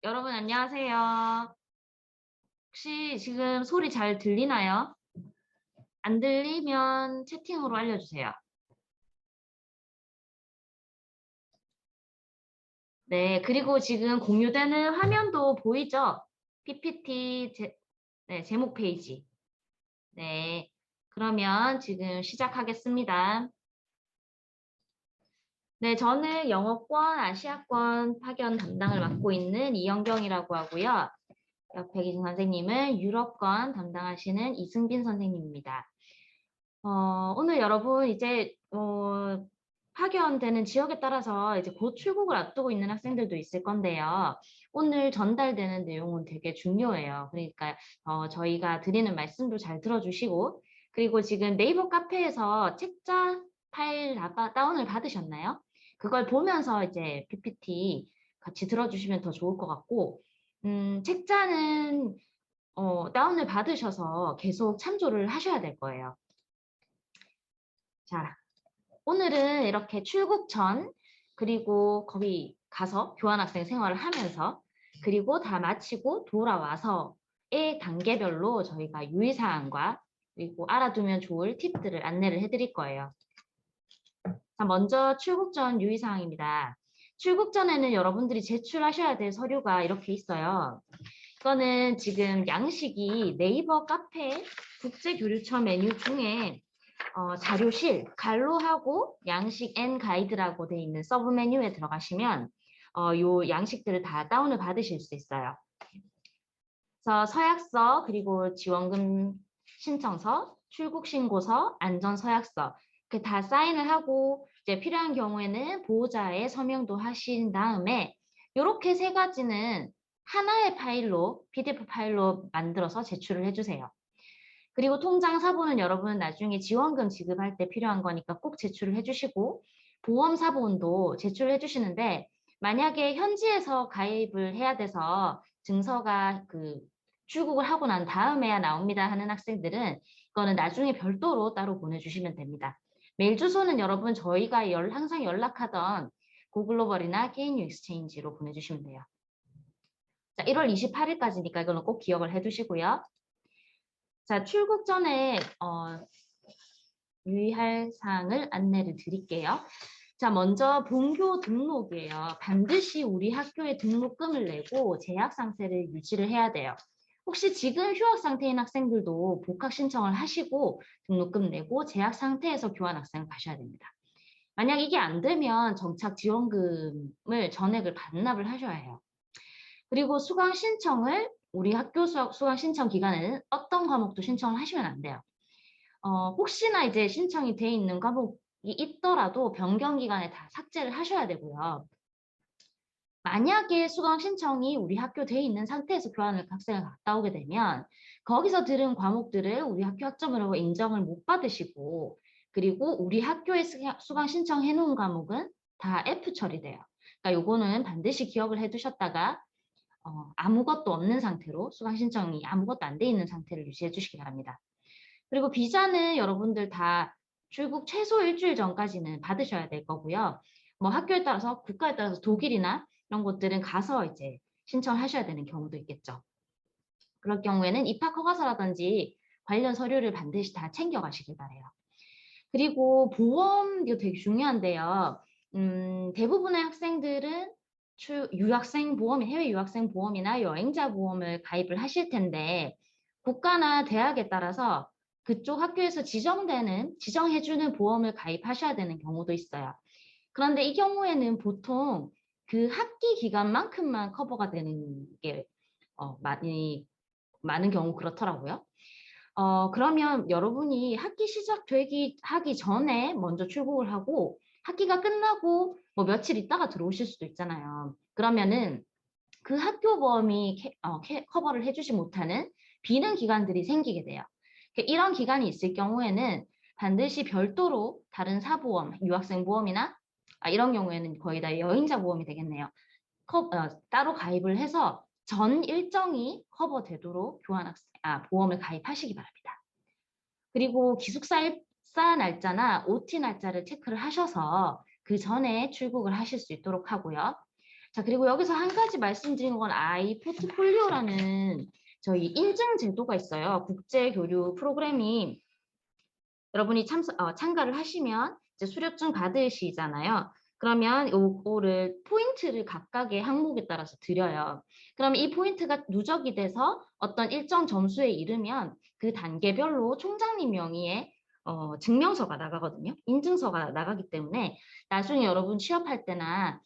여러분 안녕하세요. 혹시 지금 소리 잘 들리나요? 안 들리면 채팅으로 알려주세요. 네, 그리고 지금 공유되는 화면도 보이죠? PPT 네, 제목 페이지. 네, 그러면 지금 시작하겠습니다. 네, 저는 영어권, 아시아권 파견 담당을 맡고 있는 이영경이라고 하고요. 옆에 계신 선생님은 유럽권 담당하시는 이승빈 선생님입니다. 오늘 여러분 이제 파견되는 지역에 따라서 이제 곧 출국을 앞두고 있는 학생들도 있을 건데요. 오늘 전달되는 내용은 되게 중요해요. 그러니까 저희가 드리는 말씀도 잘 들어주시고, 그리고 지금 네이버 카페에서 책자 파일 다운을 받으셨나요? 그걸 보면서 이제 PPT 같이 들어주시면 더 좋을 것 같고, 책자는 다운을 받으셔서 계속 참조를 하셔야 될 거예요. 자, 오늘은 이렇게 출국 전, 그리고 거기 가서 교환학생 생활을 하면서, 그리고 다 마치고 돌아와서의 단계별로 저희가 유의사항과 그리고 알아두면 좋을 팁들을 안내를 해드릴 거예요. 자, 먼저 출국 전 유의사항입니다. 출국 전에는 여러분들이 제출하셔야 될 서류가 이렇게 있어요. 이거는 지금 양식이 네이버 카페 국제교류처 메뉴 중에 자료실, 갈로하고 양식 N 가이드라고 돼 있는 서브 메뉴에 들어가시면 요 양식들을 다 다운을 받으실 수 있어요. 그래서 서약서, 그리고 지원금 신청서, 출국 신고서, 안전 서약서 이렇게 다 사인을 하고 이제 필요한 경우에는 보호자의 서명도 하신 다음에 이렇게 세 가지는 하나의 파일로 PDF 파일로 만들어서 제출을 해주세요. 그리고 통장 사본은 여러분 나중에 지원금 지급할 때 필요한 거니까 꼭 제출을 해주시고, 보험 사본도 제출을 해주시는데, 만약에 현지에서 가입을 해야 돼서 증서가 출국을 하고 난 다음에야 나옵니다 하는 학생들은 이거는 나중에 별도로 따로 보내주시면 됩니다. 메일 주소는 여러분 저희가 항상 연락하던 고글로벌이나 KNU 익스체인지로 보내주시면 돼요. 자, 1월 28일까지니까 이거는 꼭 기억을 해두시고요. 자, 출국 전에 유의할 사항을 안내를 드릴게요. 자, 먼저 본교 등록이에요. 반드시 우리 학교에 등록금을 내고 재학 상태를 유지를 해야 돼요. 혹시 지금 휴학 상태인 학생들도 복학 신청을 하시고 등록금 내고 재학 상태에서 교환 학생을 가셔야 됩니다. 만약 이게 안 되면 정착 지원금을 전액을 반납을 하셔야 해요. 그리고 수강 신청을 우리 학교 수강 신청 기간에는 어떤 과목도 신청을 하시면 안 돼요. 혹시나 이제 신청이 돼 있는 과목이 있더라도 변경 기간에 다 삭제를 하셔야 되고요. 만약에 수강 신청이 우리 학교 돼 있는 상태에서 교환을 학생을 갔다 오게 되면 거기서 들은 과목들을 우리 학교 학점으로 인정을 못 받으시고, 그리고 우리 학교에 수강 신청해 놓은 과목은 다 F 처리돼요. 그러니까 요거는 반드시 기억을 해 두셨다가 아무것도 없는 상태로 수강 신청이 아무것도 안 돼 있는 상태를 유지해 주시기 바랍니다. 그리고 비자는 여러분들 다 출국 최소 일주일 전까지는 받으셔야 될 거고요. 뭐 학교에 따라서 국가에 따라서 독일이나 이런 곳들은 가서 이제 신청하셔야 되는 경우도 있겠죠. 그럴 경우에는 입학 허가서라든지 관련 서류를 반드시 다 챙겨가시길 바래요. 그리고 보험 이거 되게 중요한데요. 대부분의 학생들은 유학생 보험, 해외 유학생 보험이나 여행자 보험을 가입을 하실 텐데 국가나 대학에 따라서 그쪽 학교에서 지정해주는 보험을 가입하셔야 되는 경우도 있어요. 그런데 이 경우에는 보통 그 학기 기간만큼만 커버가 되는 게 많은 경우 그렇더라고요. 그러면 여러분이 학기 하기 전에 먼저 출국을 하고 학기가 끝나고 뭐 며칠 있다가 들어오실 수도 있잖아요. 그러면은 그 학교 보험이 커버를 해주지 못하는 비는 기간들이 생기게 돼요. 이런 기간이 있을 경우에는 반드시 별도로 다른 사보험, 유학생 보험이나 이런 경우에는 거의 다 여행자 보험이 되겠네요. 따로 가입을 해서 전 일정이 커버되도록 보험을 가입하시기 바랍니다. 그리고 기숙사 입사 날짜나 OT 날짜를 체크를 하셔서 그 전에 출국을 하실 수 있도록 하고요. 자, 그리고 여기서 한 가지 말씀드린 건 아이포트폴리오라는 저희 인증 제도가 있어요. 국제 교류 프로그램이 여러분이 참가를 하시면 이제 수료증 받으시잖아요. 그러면 요거를 포인트를 각각의 항목에 따라서 드려요. 그러면 이 포인트가 누적이 돼서 어떤 일정 점수에 이르면 그 단계별로 총장님 명의의 증명서가 나가거든요. 인증서가 나가기 때문에 나중에 여러분 취업할 때나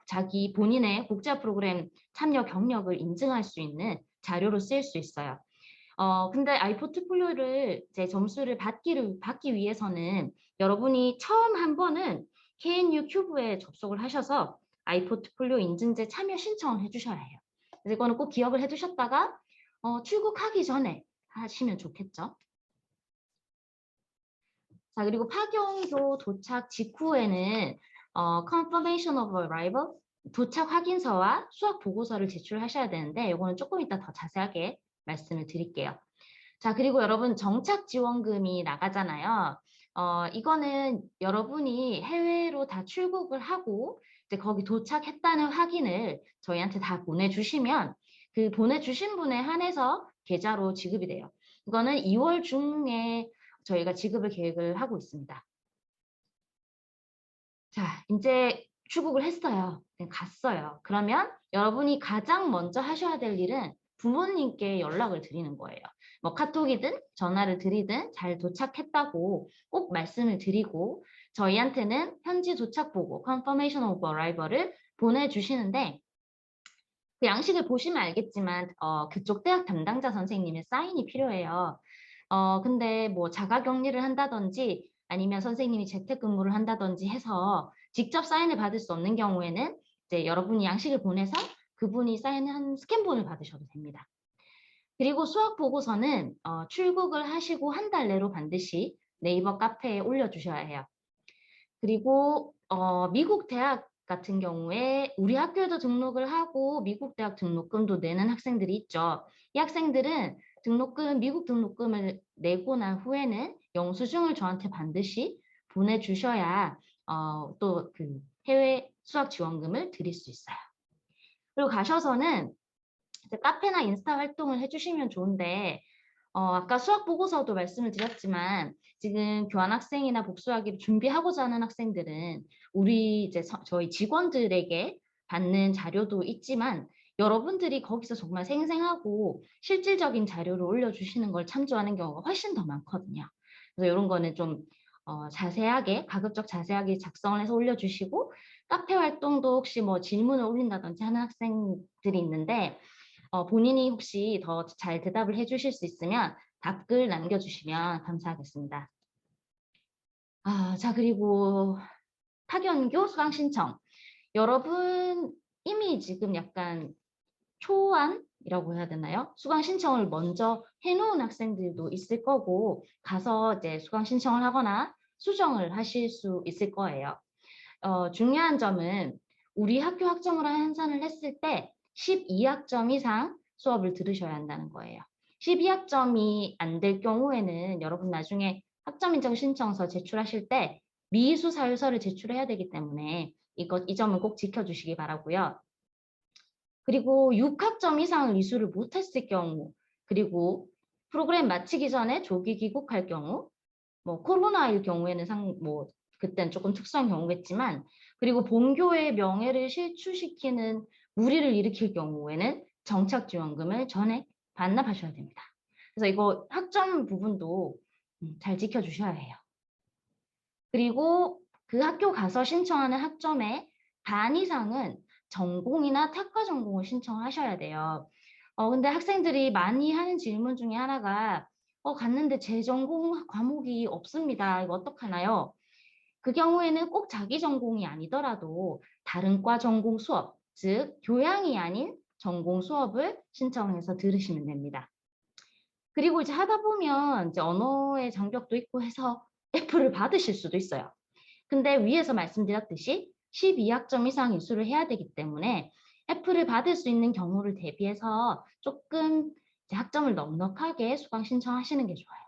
자기 본인의 국제 프로그램 참여 경력을 인증할 수 있는 자료로 쓰일 수 있어요. 근데 아이포트폴리오를 제 점수를 받기 위해서는 여러분이 처음 한 번은 KNU 큐브에 접속을 하셔서 아이포트폴리오 인증제 참여 신청을 해주셔야 해요. 그래서 이거는 꼭 기억을 해두셨다가 출국하기 전에 하시면 좋겠죠. 자, 그리고 파견교 도착 직후에는 Confirmation of Arrival, 도착 확인서와 수학 보고서를 제출하셔야 되는데 이거는 조금 이따 더 자세하게 말씀을 드릴게요. 자, 그리고 여러분 정착 지원금이 나가잖아요. 이거는 여러분이 해외로 다 출국을 하고 이제 거기 도착했다는 확인을 저희한테 다 보내주시면 그 보내주신 분에 한해서 계좌로 지급이 돼요. 이거는 2월 중에 저희가 지급을 계획을 하고 있습니다. 자, 이제 출국을 했어요. 갔어요. 그러면 여러분이 가장 먼저 하셔야 될 일은 부모님께 연락을 드리는 거예요. 뭐 카톡이든 전화를 드리든 잘 도착했다고 꼭 말씀을 드리고 저희한테는 현지 도착 보고 Confirmation of Arrival을 보내주시는데 그 양식을 보시면 알겠지만 그쪽 대학 담당자 선생님의 사인이 필요해요. 근데 뭐 자가격리를 한다든지 아니면 선생님이 재택근무를 한다든지 해서 직접 사인을 받을 수 없는 경우에는 이제 여러분이 양식을 보내서 그분이 사인한 스캔본을 받으셔도 됩니다. 그리고 수학 보고서는 출국을 하시고 한 달 내로 반드시 네이버 카페에 올려주셔야 해요. 그리고 미국 대학 같은 경우에 우리 학교에도 등록을 하고 미국 대학 등록금도 내는 학생들이 있죠. 이 학생들은 미국 등록금을 내고 난 후에는 영수증을 저한테 반드시 보내주셔야 또 그 해외 수학 지원금을 드릴 수 있어요. 그리고 가셔서는 카페나 인스타 활동을 해주시면 좋은데 아까 수학 보고서도 말씀을 드렸지만 지금 교환학생이나 복수하기를 준비하고자 하는 학생들은 우리 이제 저희 직원들에게 받는 자료도 있지만 여러분들이 거기서 정말 생생하고 실질적인 자료를 올려주시는 걸 참조하는 경우가 훨씬 더 많거든요. 그래서 이런 거는 좀 자세하게 가급적 자세하게 작성을 해서 올려주시고 카페 활동도 혹시 뭐 질문을 올린다든지 하는 학생들이 있는데 본인이 혹시 더 잘 대답을 해주실 수 있으면 답글 남겨주시면 감사하겠습니다. 자, 그리고 파견교 수강 신청. 여러분 이미 지금 약간 초안이라고 해야 되나요? 수강 신청을 먼저 해놓은 학생들도 있을 거고 가서 이제 수강 신청을 하거나 수정을 하실 수 있을 거예요. 중요한 점은 우리 학교 학점으로 환산을 했을 때 12학점 이상 수업을 들으셔야 한다는 거예요. 12학점이 안 될 경우에는 여러분 나중에 학점 인정 신청서 제출하실 때 미수 사유서를 제출해야 되기 때문에 이 점은 꼭 지켜주시기 바라고요. 그리고 6학점 이상을 이수를 못했을 경우, 그리고 프로그램 마치기 전에 조기 귀국할 경우, 뭐 코로나일 경우에는 그때는 조금 특수한 경우겠지만, 그리고 본교의 명예를 실추시키는 무리를 일으킬 경우에는 정착지원금을 전액 반납하셔야 됩니다. 그래서 이거 학점 부분도 잘 지켜주셔야 해요. 그리고 그 학교 가서 신청하는 학점의 반 이상은 전공이나 특화 전공을 신청하셔야 돼요. 근데 학생들이 많이 하는 질문 중에 하나가 갔는데 제 전공 과목이 없습니다. 이거 어떡하나요? 그 경우에는 꼭 자기 전공이 아니더라도 다른 과 전공 수업, 즉 교양이 아닌 전공 수업을 신청해서 들으시면 됩니다. 그리고 이제 하다 보면 이제 언어의 장벽도 있고 해서 F를 받으실 수도 있어요. 근데 위에서 말씀드렸듯이 12학점 이상 이수를 해야 되기 때문에 F를 받을 수 있는 경우를 대비해서 조금 이제 학점을 넉넉하게 수강 신청하시는 게 좋아요.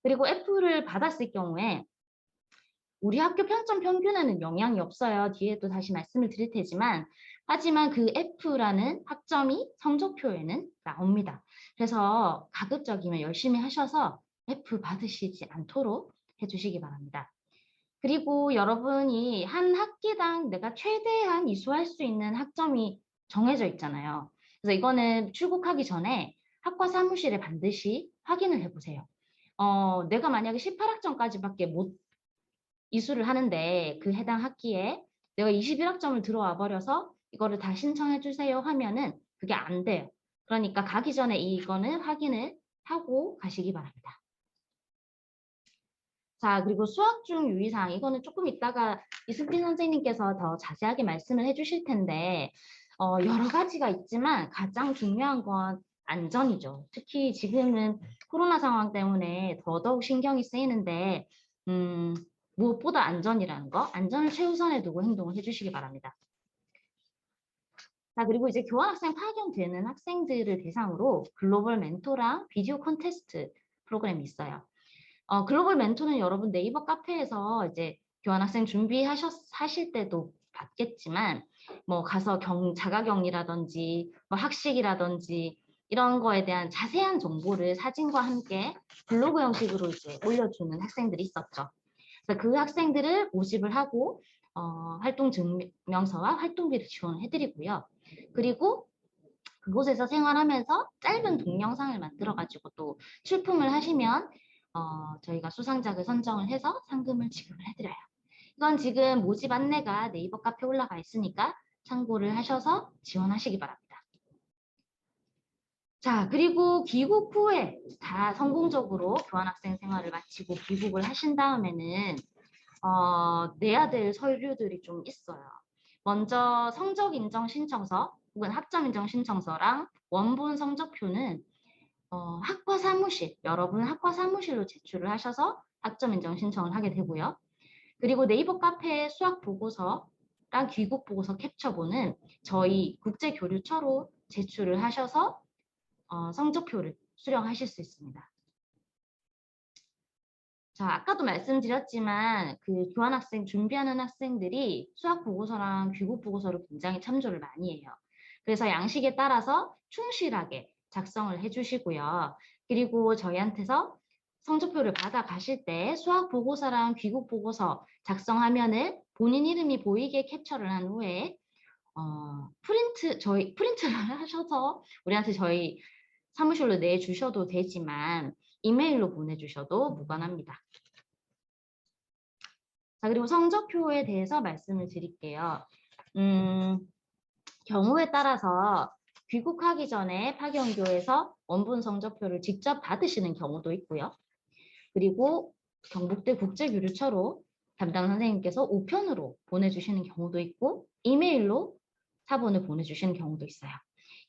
그리고 F를 받았을 경우에 우리 학교 평점 평균에는 영향이 없어요. 뒤에 또 다시 말씀을 드릴 테지만 하지만 그 F라는 학점이 성적표에는 나옵니다. 그래서 가급적이면 열심히 하셔서 F 받으시지 않도록 해주시기 바랍니다. 그리고 여러분이 한 학기당 내가 최대한 이수할 수 있는 학점이 정해져 있잖아요. 그래서 이거는 출국하기 전에 학과 사무실에 반드시 확인을 해보세요. 내가 만약에 18학점까지밖에 못 이수를 하는데 그 해당 학기에 내가 21학점을 들어와 버려서 이거를 다 신청해 주세요 하면은 그게 안 돼요. 그러니까 가기 전에 이거는 확인을 하고 가시기 바랍니다. 자, 그리고 수학 중 유의사항, 이거는 조금 이따가 이승빈 선생님께서 더 자세하게 말씀을 해주실 텐데, 여러 가지가 있지만 가장 중요한 건 안전이죠. 특히 지금은 코로나 상황 때문에 더더욱 신경이 쓰이는데, 무엇보다 안전이라는 거, 안전을 최우선에 두고 행동을 해주시기 바랍니다. 자, 그리고 이제 교환학생 파견되는 학생들을 대상으로 글로벌 멘토랑 비디오 콘테스트 프로그램이 있어요. 글로벌 멘토는 여러분 네이버 카페에서 이제 교환학생 하실 때도 봤겠지만, 뭐 가서 자가격리라든지, 뭐 학식이라든지, 이런 거에 대한 자세한 정보를 사진과 함께 블로그 형식으로 이제 올려주는 학생들이 있었죠. 그래서 그 학생들을 모집을 하고, 활동 증명서와 활동비를 지원해드리고요. 그리고 그곳에서 생활하면서 짧은 동영상을 만들어가지고 또 출품을 하시면 저희가 수상작을 선정을 해서 상금을 지급을 해드려요. 이건 지금 모집 안내가 네이버 카페에 올라가 있으니까 참고를 하셔서 지원하시기 바랍니다. 자, 그리고 귀국 후에 다 성공적으로 교환학생 생활을 마치고 귀국을 하신 다음에는 내야 될 서류들이 좀 있어요. 먼저 성적 인정 신청서 혹은 학점 인정 신청서랑 원본 성적표는 학과 사무실, 여러분 학과 사무실로 제출을 하셔서 학점 인정 신청을 하게 되고요. 그리고 네이버 카페 수학 보고서랑 귀국 보고서 캡처본은 저희 국제교류처로 제출을 하셔서 성적표를 수령하실 수 있습니다. 자, 아까도 말씀드렸지만 그 교환학생 준비하는 학생들이 수학 보고서랑 귀국 보고서를 굉장히 참조를 많이 해요. 그래서 양식에 따라서 충실하게 작성을 해주시고요. 그리고 저희한테서 성적표를 받아 가실 때 수학 보고서랑 귀국 보고서 작성하면은 본인 이름이 보이게 캡처를 한 후에 프린트를 하셔서 우리한테 저희 사무실로 내주셔도 되지만 이메일로 보내주셔도 무관합니다. 자, 그리고 성적표에 대해서 말씀을 드릴게요. 경우에 따라서 귀국하기 전에 파견교에서 원본 성적표를 직접 받으시는 경우도 있고요. 그리고 경북대 국제교류처로 담당 선생님께서 우편으로 보내주시는 경우도 있고 이메일로 사본을 보내주시는 경우도 있어요.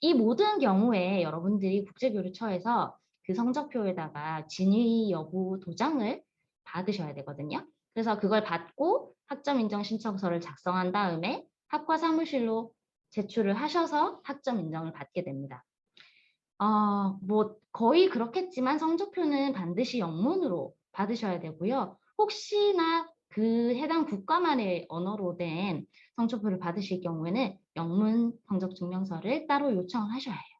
이 모든 경우에 여러분들이 국제교류처에서 그 성적표에다가 진위 여부 도장을 받으셔야 되거든요. 그래서 그걸 받고 학점 인정 신청서를 작성한 다음에 학과 사무실로 제출을 하셔서 학점 인정을 받게 됩니다. 뭐 거의 그렇겠지만 성적표는 반드시 영문으로 받으셔야 되고요. 혹시나 그 해당 국가만의 언어로 된 성적표를 받으실 경우에는 영문 성적 증명서를 따로 요청을 하셔야 해요.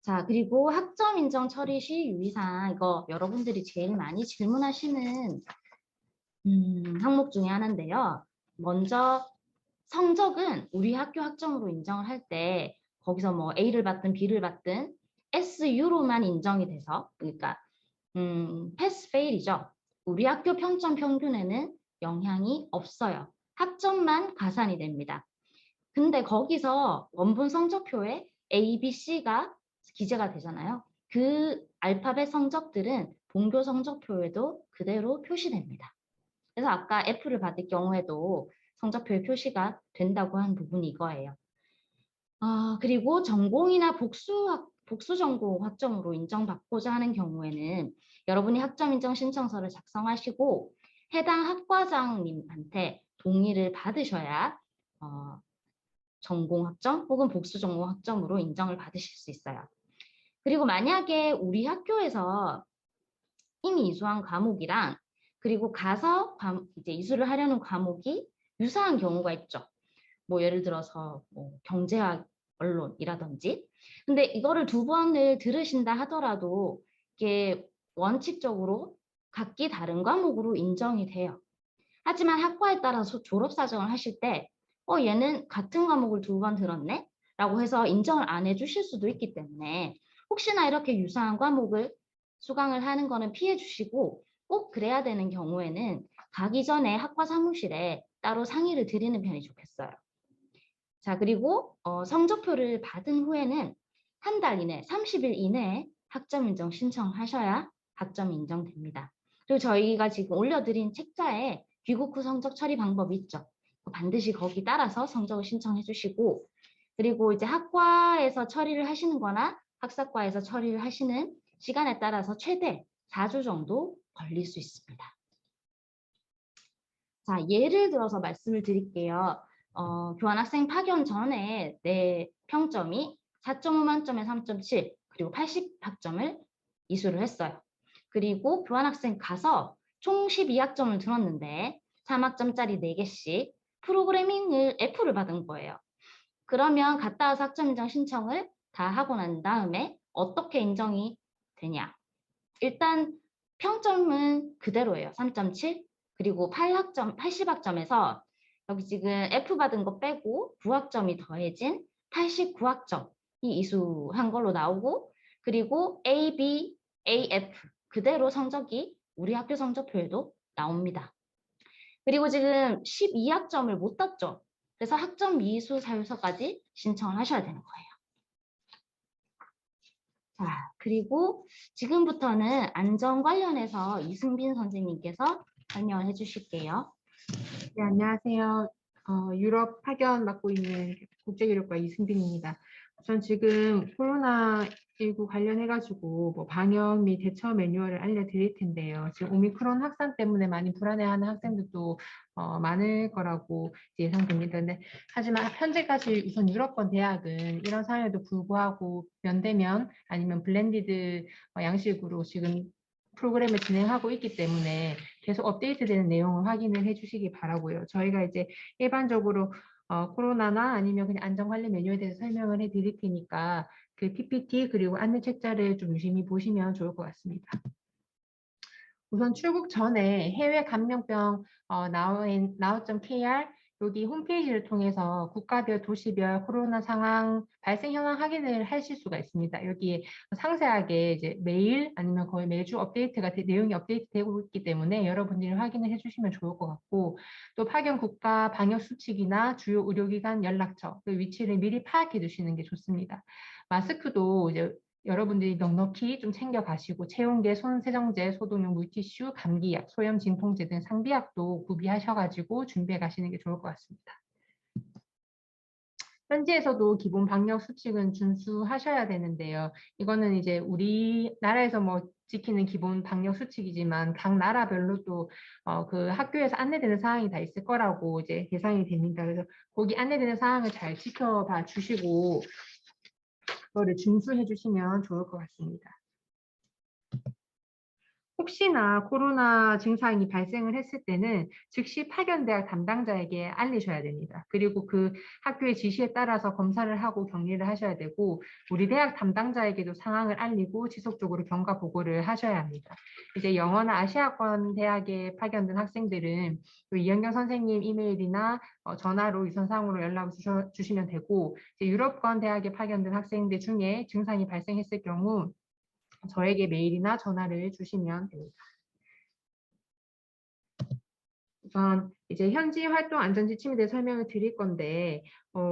자, 그리고 학점 인정 처리 시 유의사항, 이거 여러분들이 제일 많이 질문하시는 항목 중에 하나인데요. 먼저 성적은 우리 학교 학점으로 인정을 할 때 거기서 뭐 A를 받든 B를 받든 SU로만 인정이 돼서 그러니까 패스 페일이죠. 우리 학교 평점 평균에는 영향이 없어요. 학점만 가산이 됩니다. 근데 거기서 원본 성적표에 A, B, C가 기재가 되잖아요. 그 알파벳 성적들은 본교 성적표에도 그대로 표시됩니다. 그래서 아까 F를 받을 경우에도 성적표에 표시가 된다고 한 부분이 이거예요. 그리고 전공이나 복수 전공 학점으로 인정받고자 하는 경우에는 여러분이 학점 인정 신청서를 작성하시고 해당 학과장님한테 동의를 받으셔야 전공 학점 혹은 복수 전공 학점으로 인정을 받으실 수 있어요. 그리고 만약에 우리 학교에서 이미 이수한 과목이랑 그리고 가서 이제 이수를 하려는 과목이 유사한 경우가 있죠. 뭐 예를 들어서 뭐 경제학 언론이라든지. 근데 이거를 두 번을 들으신다 하더라도 이게 원칙적으로 각기 다른 과목으로 인정이 돼요. 하지만 학과에 따라서 졸업사정을 하실 때 얘는 같은 과목을 두 번 들었네? 라고 해서 인정을 안 해주실 수도 있기 때문에 혹시나 이렇게 유사한 과목을 수강을 하는 거는 피해 주시고 꼭 그래야 되는 경우에는 가기 전에 학과 사무실에 따로 상의를 드리는 편이 좋겠어요. 자, 그리고 성적표를 받은 후에는 한 달 이내, 30일 이내에 학점 인정 신청하셔야 학점이 인정됩니다. 그리고 저희가 지금 올려드린 책자에 귀국 후 성적 처리 방법이 있죠. 반드시 거기 따라서 성적을 신청해 주시고, 그리고 이제 학과에서 처리를 하시는 거나 학사과에서 처리를 하시는 시간에 따라서 최대 4주 정도 걸릴 수 있습니다. 자, 예를 들어서 말씀을 드릴게요. 교환학생 파견 전에 내 평점이 4.5 만점에 3.7 그리고 80학점을 이수를 했어요. 그리고 교환학생 가서 총 12학점을 들었는데 3학점짜리 4개씩 프로그래밍을 F를 받은 거예요. 그러면 갔다 와서 학점 인정 신청을 다 하고 난 다음에 어떻게 인정이 되냐? 일단 평점은 그대로예요. 3.7 그리고 80학점에서 여기 지금 F 받은 거 빼고 9학점이 더해진 89학점이 이수한 걸로 나오고 그리고 A, B, A, F 그대로 성적이 우리 학교 성적표에도 나옵니다. 그리고 지금 12학점을 못 땄죠. 그래서 학점 미수 사유서까지 신청을 하셔야 되는 거예요. 자, 그리고 지금부터는 안전 관련해서 이승빈 선생님께서 설명을 해주실게요. 네, 안녕하세요. 유럽 파견 맡고 있는 국제교류과 이승빈입니다. 전 지금 코로나19 관련해가지고 뭐 방역 및 대처 매뉴얼을 알려드릴 텐데요. 지금 오미크론 확산 때문에 많이 불안해하는 학생들도 많을 거라고 예상됩니다. 근데 하지만 현재까지 우선 유럽권 대학은 이런 상황에도 불구하고 면대면 아니면 블렌디드 양식으로 지금 프로그램을 진행하고 있기 때문에 계속 업데이트되는 내용을 확인을 해주시기 바라고요. 저희가 이제 일반적으로 코로나나 아니면 그냥 안전관리 매뉴얼에 대해서 설명을 해드릴 테니까 그 PPT 그리고 안내 책자를 좀 유심히 보시면 좋을 것 같습니다. 우선 출국 전에 해외 감염병 now.kr 여기 홈페이지를 통해서 국가별 도시별 코로나 상황 발생 현황 확인을 하실 수가 있습니다. 여기에 상세하게 이제 매일 아니면 거의 매주 내용이 업데이트되고 있기 때문에 여러분들이 확인을 해주시면 좋을 것 같고 또 파견 국가 방역 수칙이나 주요 의료기관 연락처 그 위치를 미리 파악해 두시는 게 좋습니다. 마스크도 이제 여러분들이 넉넉히 좀 챙겨 가시고 체온계, 손세정제, 소독용 물티슈, 감기약, 소염 진통제 등 상비약도 구비하셔가지고 준비해 가시는 게 좋을 것 같습니다. 현지에서도 기본 방역 수칙은 준수하셔야 되는데요. 이거는 이제 우리나라에서 뭐 지키는 기본 방역 수칙이지만 각 나라별로 또 그 학교에서 안내되는 사항이 다 있을 거라고 이제 예상이 됩니다. 그래서 거기 안내되는 사항을 잘 지켜봐 주시고 그거를 준수해 주시면 좋을 것 같습니다. 혹시나 코로나 증상이 발생을 했을 때는 즉시 파견대학 담당자에게 알리셔야 됩니다. 그리고 그 학교의 지시에 따라서 검사를 하고 격리를 하셔야 되고 우리 대학 담당자에게도 상황을 알리고 지속적으로 경과 보고를 하셔야 합니다. 이제 영어나 아시아권 대학에 파견된 학생들은 이현경 선생님 이메일이나 전화로 유선상으로 연락을 주시면 되고 이제 유럽권 대학에 파견된 학생들 중에 증상이 발생했을 경우 저에게 메일이나 전화를 주시면 됩니다. 우선 이제 현지 활동 안전 지침에 대해 설명을 드릴 건데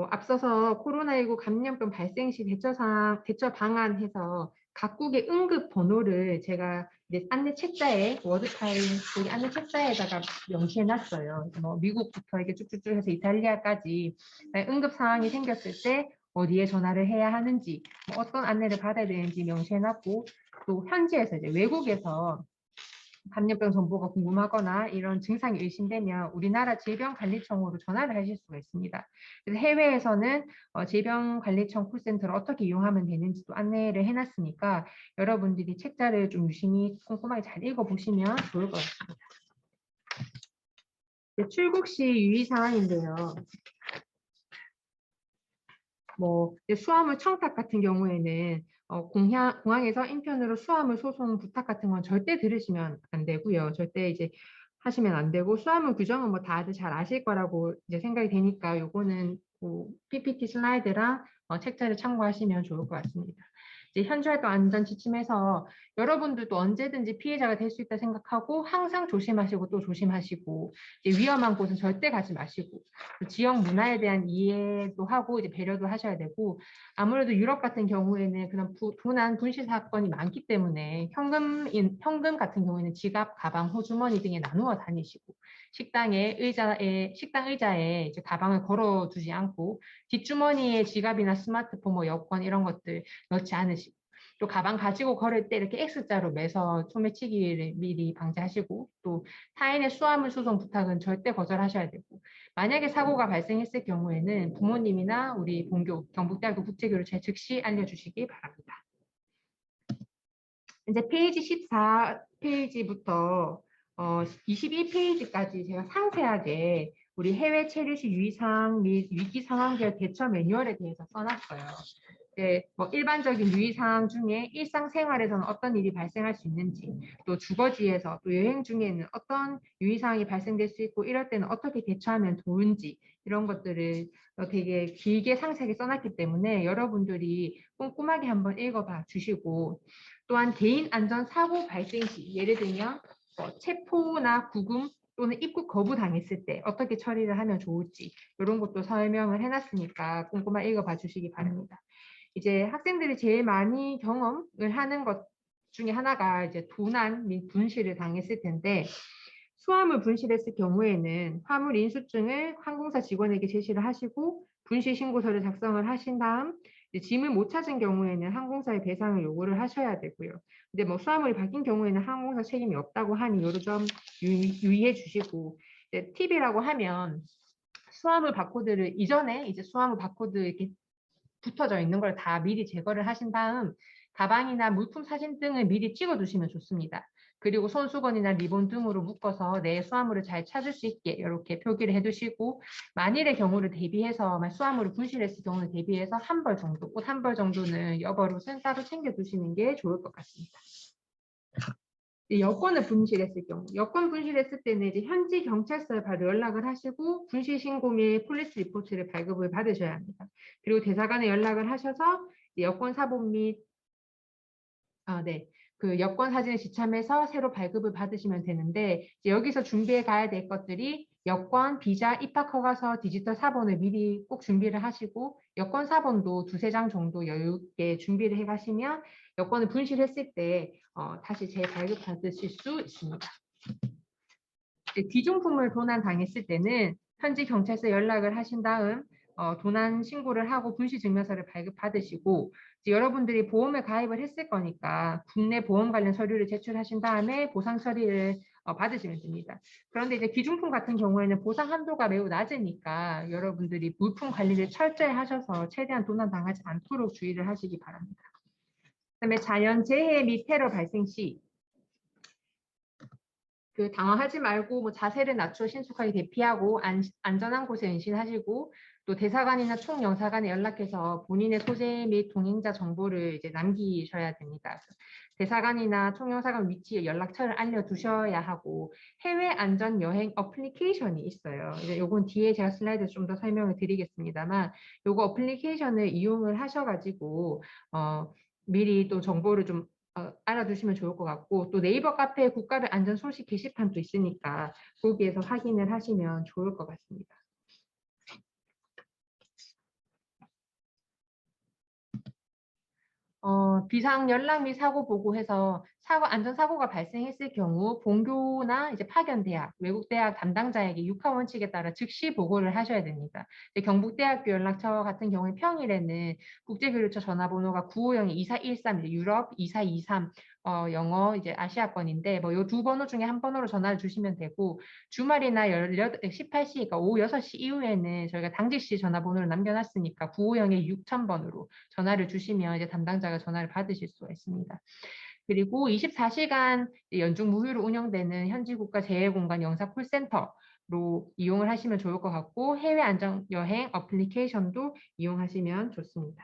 앞서서 코로나19 감염병 발생 시 대처 방안 해서 각국의 응급 번호를 제가 이제 안내 책자에 워드 파일 여기 안내 책자에다가 명시해 놨어요. 뭐 미국부터 이렇게 쭉쭉쭉 해서 이탈리아까지 응급 상황이 생겼을 때 어디에 전화를 해야 하는지 뭐 어떤 안내를 받아야 되는지 명시해 놨고 또 현지에서 이제 외국에서 감염병 정보가 궁금하거나 이런 증상이 의심되면 우리나라 질병관리청으로 전화를 하실 수가 있습니다. 그래서 해외에서는 질병관리청 콜센터를 어떻게 이용하면 되는지도 안내를 해놨으니까 여러분들이 책자를 좀 유심히 꼼꼼하게 잘 읽어보시면 좋을 것 같습니다. 출국 시 유의 사항인데요. 이제 수화물 청탁 같은 경우에는 공항에서 인편으로 수화물 소송 부탁 같은 건 절대 들으시면 안 되고요. 절대 이제 하시면 안 되고, 수화물 규정은 뭐 다들 잘 아실 거라고 이제 생각이 되니까 요거는 PPT 슬라이드랑 책자를 참고하시면 좋을 것 같습니다. 이제 현지활동 안전 지침에서 여러분들도 언제든지 피해자가 될 수 있다 생각하고 항상 조심하시고 또 조심하시고, 이제 위험한 곳은 절대 가지 마시고, 지역 문화에 대한 이해도 하고 이제 배려도 하셔야 되고, 아무래도 유럽 같은 경우에는 그런 도난 분실 사건이 많기 때문에 현금 같은 경우에는 지갑, 가방, 호주머니 등에 나누어 다니시고, 식당 의자에 이제 가방을 걸어두지 않고 뒷주머니에 지갑이나 스마트폰, 뭐 여권 이런 것들 넣지 않으시고, 또 가방 가지고 걸을 때 이렇게 X자로 매서 소매치기를 미리 방지하시고, 또 타인의 수화물 수송 부탁은 절대 거절하셔야 되고, 만약에 사고가 발생했을 경우에는 부모님이나 우리 본교, 경북대학교 국제교류처에 즉시 알려주시기 바랍니다. 이제 페이지 14페이지부터 22페이지까지 제가 상세하게 우리 해외 체류 시 유의사항 및 위기 상황별 대처 매뉴얼에 대해서 써놨어요. 뭐 일반적인 유의사항 중에 일상생활에서는 어떤 일이 발생할 수 있는지, 또 주거지에서 또 여행 중에는 어떤 유의사항이 발생될 수 있고 이럴 때는 어떻게 대처하면 좋은지, 이런 것들을 되게 길게 상세하게 써놨기 때문에 여러분들이 꼼꼼하게 한번 읽어봐 주시고, 또한 개인 안전 사고 발생 시, 예를 들면 체포나 구금 또는 입국 거부 당했을 때 어떻게 처리를 하면 좋을지, 이런 것도 설명을 해놨으니까 꼼꼼하게 읽어봐 주시기 바랍니다. 이제 학생들이 제일 많이 경험을 하는 것 중에 하나가 이제 도난 및 분실을 당했을 텐데, 수화물 분실했을 경우에는 화물 인수증을 항공사 직원에게 제시를 하시고 분실 신고서를 작성을 하신 다음, 짐을 못 찾은 경우에는 항공사에 배상을 요구를 하셔야 되고요. 근데 뭐 수화물이 바뀐 경우에는 항공사 책임이 없다고 하니 요런 점 유의해 주시고, 팁이라고 하면 수화물 바코드를 이전에 이제 수화물 바코드 이렇게 붙어져 있는 걸 다 미리 제거를 하신 다음 가방이나 물품 사진 등을 미리 찍어 두시면 좋습니다. 그리고 손수건이나 리본 등으로 묶어서 내 수화물을 잘 찾을 수 있게 이렇게 표기를 해두시고, 만일의 경우를 대비해서 수화물을 분실했을 경우를 대비해서 한 벌 정도, 옷 한 벌 정도는 여벌옷은 따로 챙겨 두시는 게 좋을 것 같습니다. 여권을 분실했을 경우, 여권 분실했을 때는 이제 현지 경찰서에 바로 연락을 하시고 분실 신고 및 폴리스 리포트를 발급을 받으셔야 합니다. 그리고 대사관에 연락을 하셔서 여권 사본 및 그 여권 사진을 지참해서 새로 발급을 받으시면 되는데, 여기서 준비해 가야 될 것들이 여권, 비자, 입학 허가서, 디지털 사본을 미리 꼭 준비를 하시고, 여권 사본도 2-3장 정도 여유 있게 준비를 해 가시면 여권을 분실했을 때 다시 재발급 받으실 수 있습니다. 귀중품을 도난 당했을 때는 현지 경찰서에 연락을 하신 다음 도난 신고를 하고 분실 증명서를 발급받으시고, 여러분들이 보험에 가입을 했을 거니까 국내 보험 관련 서류를 제출하신 다음에 보상 처리를 받으시면 됩니다. 그런데 이제 귀중품 같은 경우에는 보상 한도가 매우 낮으니까 여러분들이 물품 관리를 철저히 하셔서 최대한 도난 당하지 않도록 주의를 하시기 바랍니다. 그다음에 자연재해 및 테러 발생 시 당황하지 말고 뭐 자세를 낮춰 신속하게 대피하고 안전한 곳에 은신하시고, 또 대사관이나 총영사관에 연락해서 본인의 소재 및 동행자 정보를 이제 남기셔야 됩니다. 대사관이나 총영사관 위치에 연락처를 알려두셔야 하고, 해외 안전 여행 어플리케이션이 있어요. 이제 요건 뒤에 제가 슬라이드 좀 더 설명을 드리겠습니다만, 요거 어플리케이션을 이용을 하셔가지고 미리 또 정보를 좀 알아두시면 좋을 것 같고, 또 네이버 카페에 국가별 안전 소식 게시판도 있으니까 거기에서 확인을 하시면 좋을 것 같습니다. 비상 연락 및 사고 보고해서 안전사고가 발생했을 경우 본교나 이제 파견대학, 외국대학 담당자에게 육하 원칙에 따라 즉시 보고를 하셔야 됩니다. 경북대학교 연락처 같은 경우에 평일에는 국제교류처 전화번호가 950-2413, 유럽 2423, 영어 이제 아시아권인데 뭐 요 두 번호 중에 한 번호로 전화를 주시면 되고, 주말이나 18시, 그러니까 오후 6시 이후에는 저희가 당직시 전화번호를 남겨놨으니까 950-6000번으로 전화를 주시면 이제 담당자가 전화를 받으실 수가 있습니다. 그리고 24시간 연중 무휴로 운영되는 현지국가 재해공간 영사 콜센터, 이용을 하시면 좋을 것 같고 해외 안전 여행 어플리케이션도 이용하시면 좋습니다.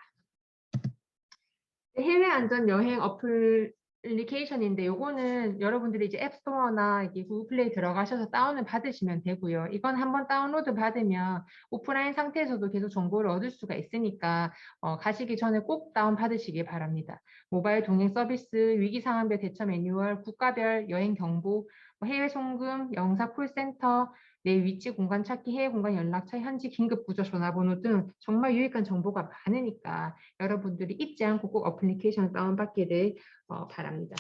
해외 안전 여행 어플리케이션인데 요거는 여러분들이 이제 앱스토어나 이게 구글 플레이 들어가셔서 다운을 받으시면 되고요. 이건 한번 다운로드 받으면 오프라인 상태에서도 계속 정보를 얻을 수가 있으니까 가시기 전에 꼭 다운 받으시기 바랍니다. 모바일 동행 서비스, 위기 상황별 대처 매뉴얼, 국가별 여행 정보, 해외 송금, 영사 콜센터, 내 위치 공간 찾기, 해외 공간 연락처, 현지 긴급 구조 전화번호 등 정말 유익한 정보가 많으니까 여러분들이 잊지 않고 꼭 어플리케이션 다운받기를 바랍니다.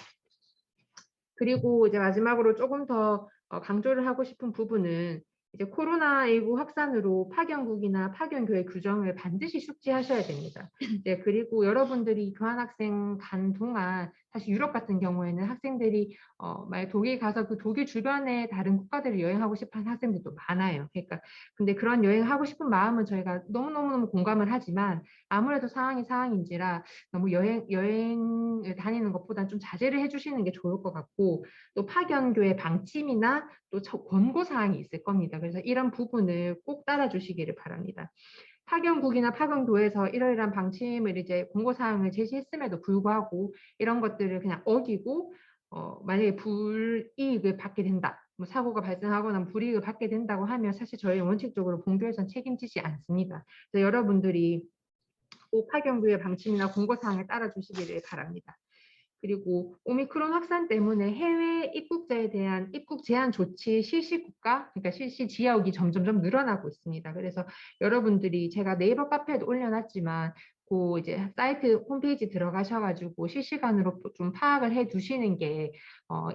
그리고 이제 마지막으로 조금 더 강조를 하고 싶은 부분은 이제 코로나19 확산으로 파견국이나 파견교회 규정을 반드시 숙지하셔야 됩니다. 네, 그리고 여러분들이 교환학생 간 동안 사실 유럽 같은 경우에는 학생들이 만약 독일 가서 그 독일 주변의 다른 국가들을 여행하고 싶어하는 학생들도 많아요. 그러니까 근데 그런 여행을 하고 싶은 마음은 저희가 너무너무 공감을 하지만 아무래도 상황이 상황인지라 너무 여행을 다니는 것보다는 좀 자제를 해주시는 게 좋을 것 같고 또 파견교회 방침이나 또 권고 사항이 있을 겁니다. 그래서 이런 부분을 꼭 따라주시기를 바랍니다. 파견국이나 파견교회에서 이러이러한 방침을 이제 권고 사항을 제시했음에도 불구하고 이런 것들을 그냥 어기고 만약에 불이익을 받게 된다. 뭐 사고가 발생하거나 불이익을 받게 된다고 하면 사실 저희 원칙적으로 본교에서는 책임지지 않습니다. 그래서 여러분들이 꼭 파견부의 방침이나 공고사항을 따라주시기를 바랍니다. 그리고 오미크론 확산 때문에 해외 입국자에 대한 입국 제한 조치 실시 국가, 그러니까 실시 지역이 점점점 늘어나고 있습니다. 그래서 여러분들이 제가 네이버 카페에도 올려놨지만 그 이제 사이트 홈페이지 들어가셔가지고 실시간으로 좀 파악을 해 두시는 게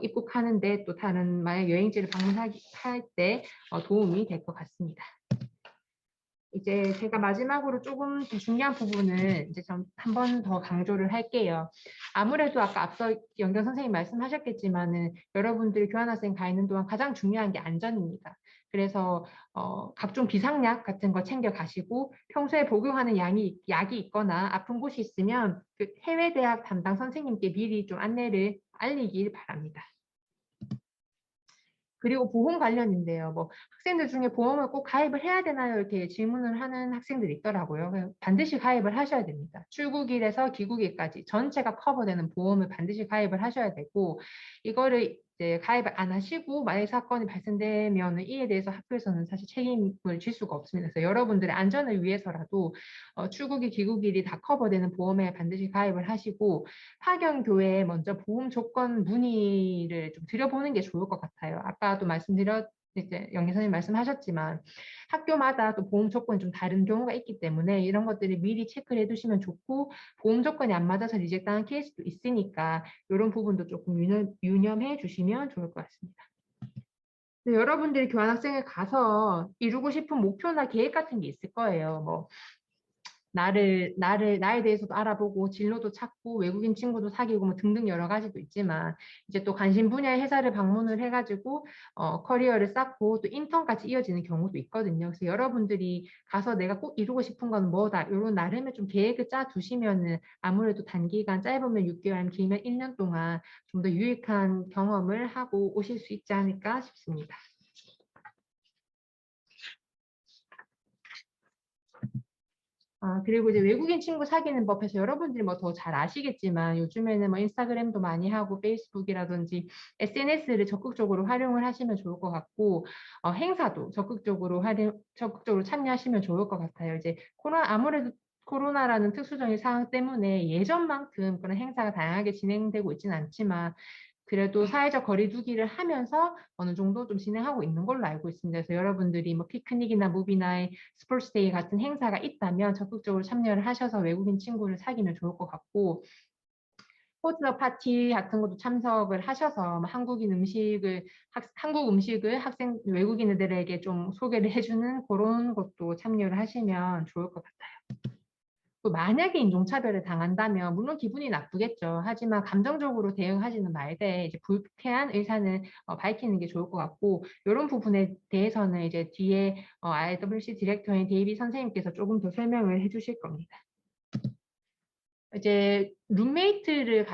입국하는데 또 다른 만약 여행지를 방문할 때 도움이 될 것 같습니다. 이제 제가 마지막으로 조금 더 중요한 부분을 이제 좀 한 번 더 강조를 할게요. 아무래도 아까 앞서 연경 선생님 말씀하셨겠지만은 여러분들이 교환학생 가 있는 동안 가장 중요한 게 안전입니다. 그래서 각종 비상약 같은 거 챙겨 가시고 평소에 복용하는 약이 있거나 아픈 곳이 있으면 그 해외 대학 담당 선생님께 미리 좀 안내를 알리길 바랍니다. 그리고 보험 관련인데요. 뭐 학생들 중에 보험을 꼭 가입을 해야 되나요? 이렇게 질문을 하는 학생들이 있더라고요. 반드시 가입을 하셔야 됩니다. 출국일에서 귀국일까지 전체가 커버되는 보험을 반드시 가입을 하셔야 되고 이거를 이제 가입을 안 하시고 만약 사건이 발생되면 이에 대해서 학교에서는 사실 책임을 질 수가 없습니다. 그래서 여러분들의 안전을 위해서라도 출국일, 귀국일이 다 커버되는 보험에 반드시 가입을 하시고 파견교회에 먼저 보험 조건 문의를 좀 드려보는 게 좋을 것 같아요. 아까도 이제 영희 선생님 말씀하셨지만 학교마다 또 보험 조건이 좀 다른 경우가 있기 때문에 이런 것들을 미리 체크를 해두시면 좋고 보험 조건이 안 맞아서 리젝트하는 케이스도 있으니까 이런 부분도 조금 유념해 주시면 좋을 것 같습니다. 네, 여러분들이 교환학생을 가서 이루고 싶은 목표나 계획 같은 게 있을 거예요. 뭐 나에 대해서도 알아보고 진로도 찾고 외국인 친구도 사귀고 뭐 등등 여러 가지도 있지만 이제 또 관심 분야의 회사를 방문을 해가지고 커리어를 쌓고 또 인턴까지 이어지는 경우도 있거든요. 그래서 여러분들이 가서 내가 꼭 이루고 싶은 건 뭐다 이런 나름의 좀 계획을 짜 두시면은 아무래도 단기간 짧으면 6개월, 길면 1년 동안 좀 더 유익한 경험을 하고 오실 수 있지 않을까 싶습니다. 그리고 이제 외국인 친구 사귀는 법에서 여러분들이 뭐 더 잘 아시겠지만 요즘에는 뭐 인스타그램도 많이 하고 페이스북이라든지 SNS를 적극적으로 활용을 하시면 좋을 것 같고 행사도 적극적으로 참여하시면 좋을 것 같아요. 이제 아무래도 코로나라는 특수적인 상황 때문에 예전만큼 그런 행사가 다양하게 진행되고 있지는 않지만 그래도 사회적 거리 두기를 하면서 어느 정도 좀 진행하고 있는 걸로 알고 있습니다. 그래서 여러분들이 뭐 피크닉이나 무비나 스포츠데이 같은 행사가 있다면 적극적으로 참여를 하셔서 외국인 친구를 사귀면 좋을 것 같고 포트너 파티 같은 것도 참석을 하셔서 뭐 한국 음식을 외국인들에게 좀 소개를 해주는 그런 것도 참여를 하시면 좋을 것 같아요. 또 만약에 인종차별을 당한다면 물론 기분이 나쁘겠죠. 하지만 감정적으로 대응하지는 말되 이제 불쾌한 의사는 밝히는 게 좋을 것 같고 이런 부분에 대해서는 이제 뒤에 IWC 디렉터인 데이비 선생님께서 조금 더 설명을 해주실 겁니다. 이제 룸메이트랑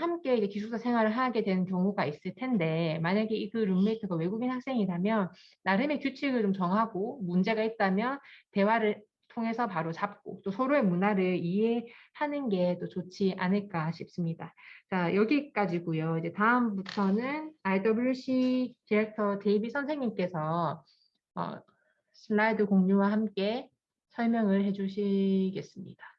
함께 이제 기숙사 생활을 하게 되는 경우가 있을 텐데, 만약에 그 룸메이트가 외국인 학생이라면 나름의 규칙을 좀 정하고 문제가 있다면 대화를 통해서 바로 잡고 또 서로의 문화를 이해하는 게 또 좋지 않을까 싶습니다. 자, 여기까지고요. 이제 다음부터는 IWC 디렉터 데이비 선생님께서 슬라이드 공유와 함께 설명을 해주시겠습니다.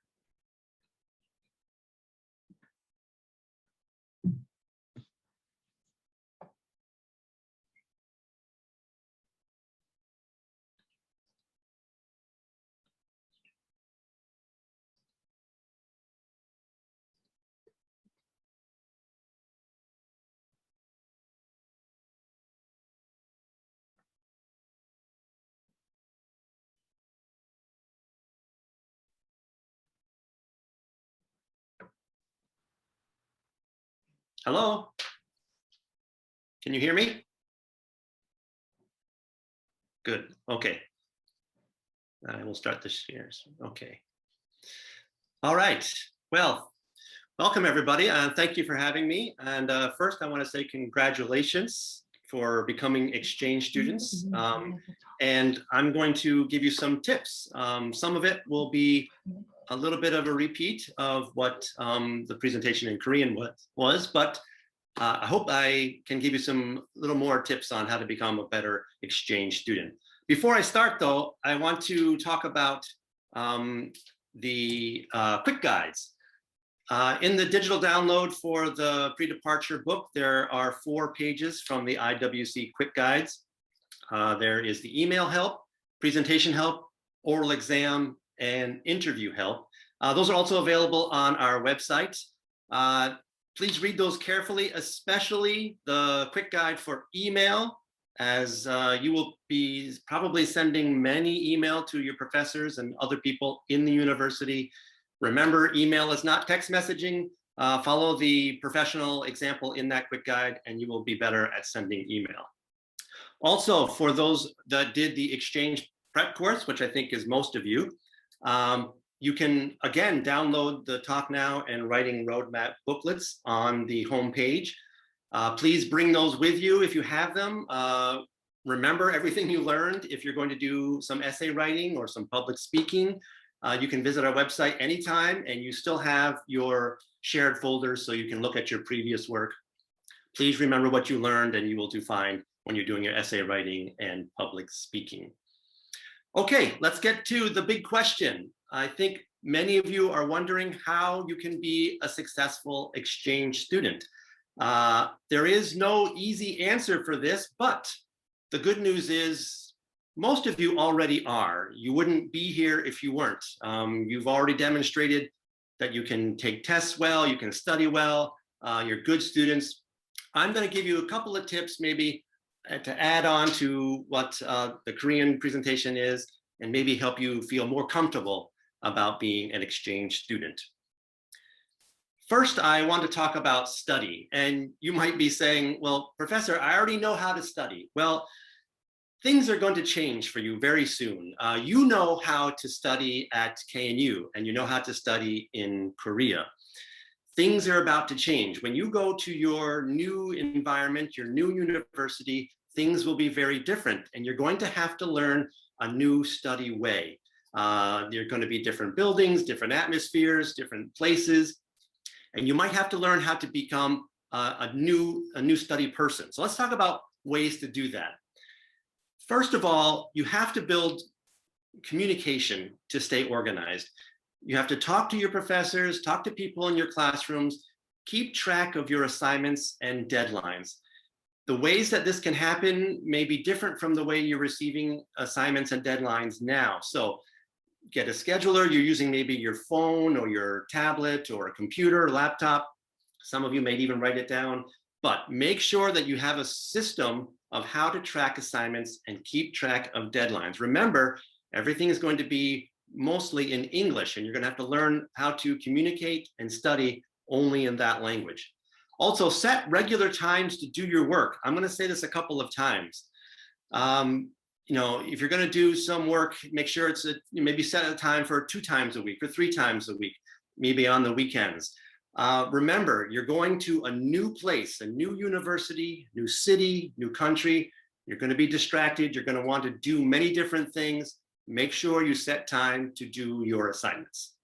Hello? Can you hear me? Good. Okay. I will start the shares. Okay. All right. Well, welcome everybody, and thank you for having me. And first, I want to say congratulations for becoming exchange students. And I'm going to give you some tips. Some of it will be a little bit of a repeat of what the presentation in Korean was, but I hope I can give you some little more tips on how to become a better exchange student. Before I start though, I want to talk about the quick guides. In the digital download for the pre-departure book, there are 4 pages from the IWC quick guides. There is the email help, presentation help, oral exam, and interview help. Those are also available on our website. Please read those carefully, especially the quick guide for email, as you will be probably sending many email to your professors and other people in the university. Remember, email is not text messaging. Follow the professional example in that quick guide, and you will be better at sending email. Also, for those that did the exchange prep course, which I think is most of you, you can, again, download the Talk Now and Writing Roadmap booklets on the home page. Please bring those with you if you have them. Remember everything you learned. If you're going to do some essay writing or some public speaking, you can visit our website anytime, and you still have your shared folders so you can look at your previous work. Please remember what you learned, and you will do fine when you're doing your essay writing and public speaking. Okay, let's get to the big question. I think many of you are wondering how you can be a successful exchange student. There is no easy answer for this, but the good news is most of you already are. You wouldn't be here if you weren't. You've already demonstrated that you can take tests well, you can study well, you're good students. I'm going to give you a couple of tips maybe to add on to what the Korean presentation is, and maybe help you feel more comfortable about being an exchange student. First, I want to talk about study. And you might be saying, well, Professor, I already know how to study. Well, things are going to change for you very soon. You know how to study at KNU, and you know how to study in Korea. Things are about to change. When you go to your new environment, your new university, things will be very different, and you're going to have to learn a new study way. There are going to be different buildings, different atmospheres, different places, and you might have to learn how to become a new study person. So let's talk about ways to do that. First of all, you have to build communication to stay organized. You have to talk to your professors, talk to people in your classrooms, keep track of your assignments and deadlines. The ways that this can happen may be different from the way you're receiving assignments and deadlines now. So get a scheduler. You're using maybe your phone or your tablet or a computer or laptop. Some of you may even write it down, but make sure that you have a system of how to track assignments and keep track of deadlines. Remember, everything is going to be mostly in English, and you're going to have to learn how to communicate and study only in that language. Also, set regular times to do your work. I'm going to say this a couple of times. If you're going to do some work, make sure it's maybe set a time for 2 times a week or 3 times a week. maybe on the weekends. Remember, you're going to a new place, a new university, new city, new country. You're going to be distracted. You're going to want to do many different things. Make sure you set time to do your assignments.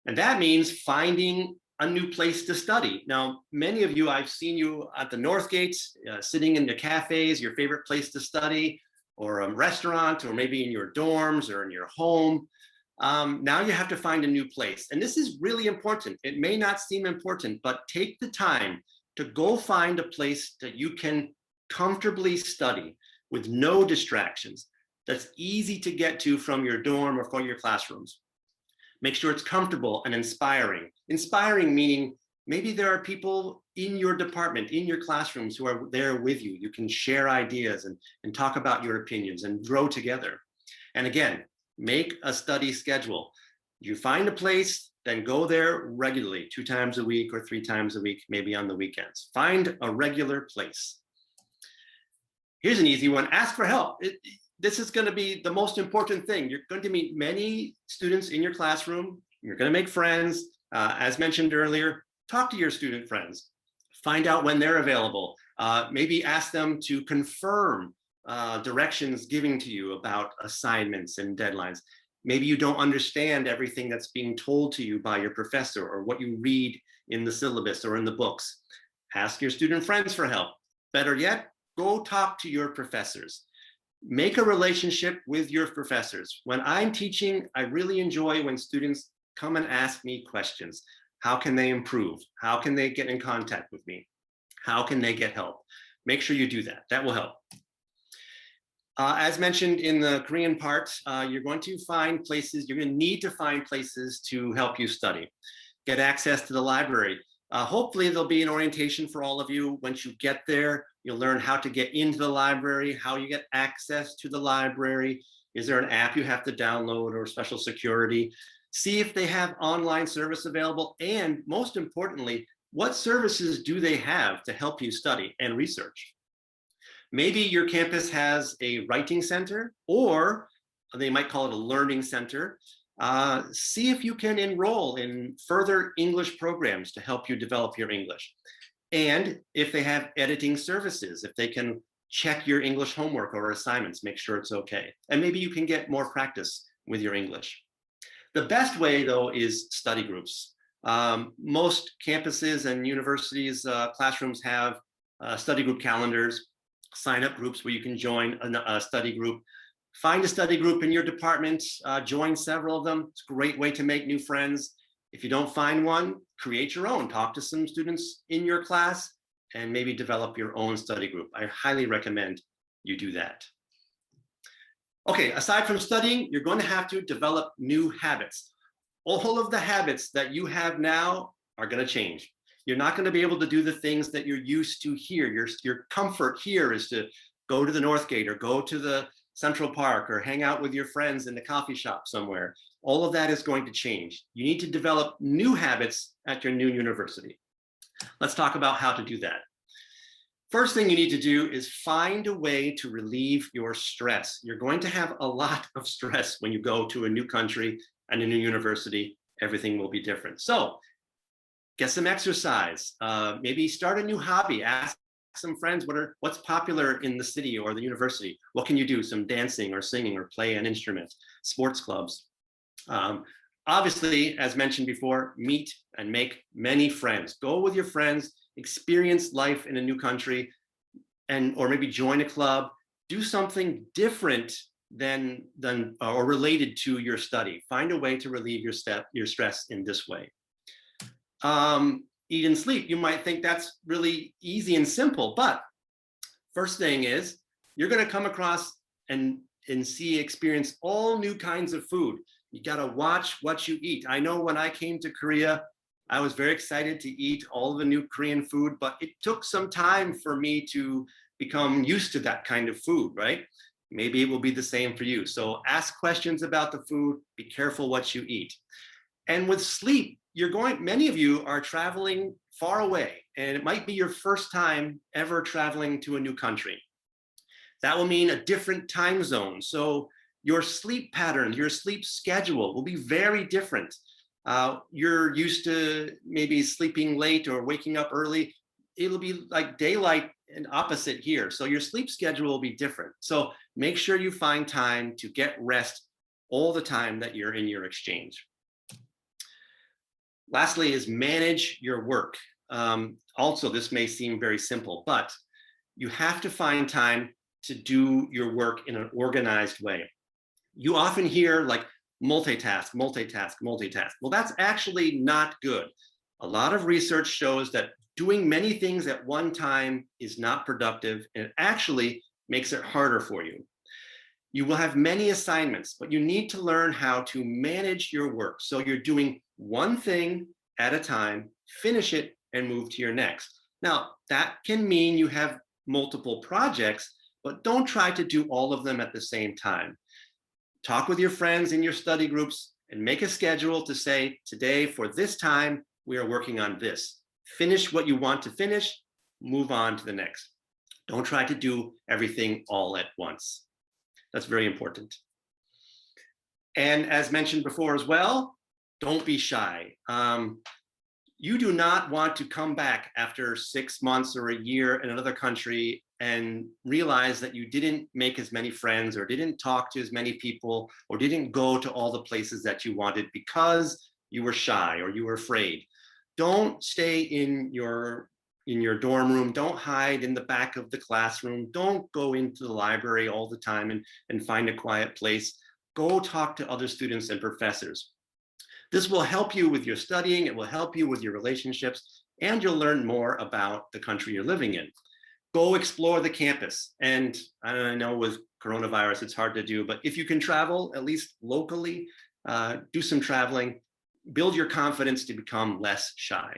And that means finding a new place to study. Now, many of you, I've seen you at the Northgate, sitting in the cafes, your favorite place to study, or a restaurant, or maybe in your dorms or in your home. Now you have to find a new place. And this is really important. It may not seem important, but take the time to go find a place that you can comfortably study with no distractions, that's easy to get to from your dorm or from your classrooms. Make sure it's comfortable and inspiring. Inspiring meaning maybe there are people in your department, in your classrooms who are there with you. You can share ideas and talk about your opinions and grow together. And again, make a study schedule. You find a place, then go there regularly, 2 times a week or 3 times a week, maybe on the weekends. Find a regular place. Here's an easy one, ask for help. This is going to be the most important thing. You're going to meet many students in your classroom. You're going to make friends. As mentioned earlier, talk to your student friends. Find out when they're available. Maybe ask them to confirm directions given to you about assignments and deadlines. Maybe you don't understand everything that's being told to you by your professor or what you read in the syllabus or in the books. Ask your student friends for help. Better yet, go talk to your professors. Make a relationship with your professors. When I'm teaching, I really enjoy when students come and ask me questions. How can they improve? How can they get in contact with me? How can they get help? Make sure you do that. That will help. As mentioned in the Korean part, you're going to find places, you're going to need to find places to help you study. Get access to the library. Hopefully there'll be an orientation for all of you. Once you get there, you'll learn how to get into the library, how you get access to the library. Is there an app you have to download or special security? See if they have online service available. And most importantly, what services do they have to help you study and research? Maybe your campus has a writing center, or they might call it a learning center. See if you can enroll in further English programs to help you develop your English. And if they have editing services, if they can check your English homework or assignments, make sure it's okay. And maybe you can get more practice with your English. The best way, though, is study groups. Most campuses and universities, classrooms have study group calendars, sign-up groups where you can join a study group. Find a study group in your department, join several of them. It's a great way to make new friends. If you don't find one, create your own. Talk to some students in your class and maybe develop your own study group. I highly recommend you do that. Okay, aside from studying, you're going to have to develop new habits. All of the habits that you have now are going to change. You're not going to be able to do the things that you're used to here. Your comfort here is to go to the Northgate or go to the Central Park or hang out with your friends in the coffee shop somewhere. All of that is going to change. You need to develop new habits at your new university. Let's talk about how to do that. First thing you need to do is find a way to relieve your stress. You're going to have a lot of stress when you go to a new country and a new university. Everything will be different. So get some exercise. Maybe start a new hobby. Ask some friends what's popular in the city or the university. What can you do? Some dancing or singing or play an instrument, sports clubs. Obviously, as mentioned before, meet and make many friends. Go with your friends, experience life in a new country, or maybe join a club. Do something different than or related to your study. Find a way to relieve your stress in this way. Eat and sleep. You might think that's really easy and simple, but first thing is you're going to come across and experience all new kinds of food. You got to watch what you eat. I know when I came to Korea, I was very excited to eat all the new Korean food, but it took some time for me to become used to that kind of food, right? Maybe it will be the same for you. So ask questions about the food, be careful what you eat. And with sleep, many of you are traveling far away, and it might be your first time ever traveling to a new country. That will mean a different time zone. So your sleep pattern, your sleep schedule will be very different. You're used to maybe sleeping late or waking up early. It'll be like daylight and opposite here. So your sleep schedule will be different. So make sure you find time to get rest all the time that you're in your exchange. Lastly is manage your work. Also, this may seem very simple, but you have to find time to do your work in an organized way. You often hear like multitask, multitask, multitask. Well, that's actually not good. A lot of research shows that doing many things at one time is not productive, and it actually makes it harder for you. You will have many assignments, but you need to learn how to manage your work. So you're doing one thing at a time, finish it, and move to your next. Now, that can mean you have multiple projects, but don't try to do all of them at the same time. Talk with your friends in your study groups and make a schedule to say, today for this time, we are working on this. Finish what you want to finish, move on to the next. Don't try to do everything all at once. That's very important. And as mentioned before as well, don't be shy. You do not want to come back after 6 months or a year in another country and realize that you didn't make as many friends or didn't talk to as many people or didn't go to all the places that you wanted because you were shy or you were afraid. Don't stay in your dorm room. Don't hide in the back of the classroom. Don't go into the library all the time and find a quiet place. Go talk to other students and professors. This will help you with your studying, it will help you with your relationships, and you'll learn more about the country you're living in. Go explore the campus. And I know with coronavirus, it's hard to do, but if you can travel, at least locally, do some traveling, build your confidence to become less shy.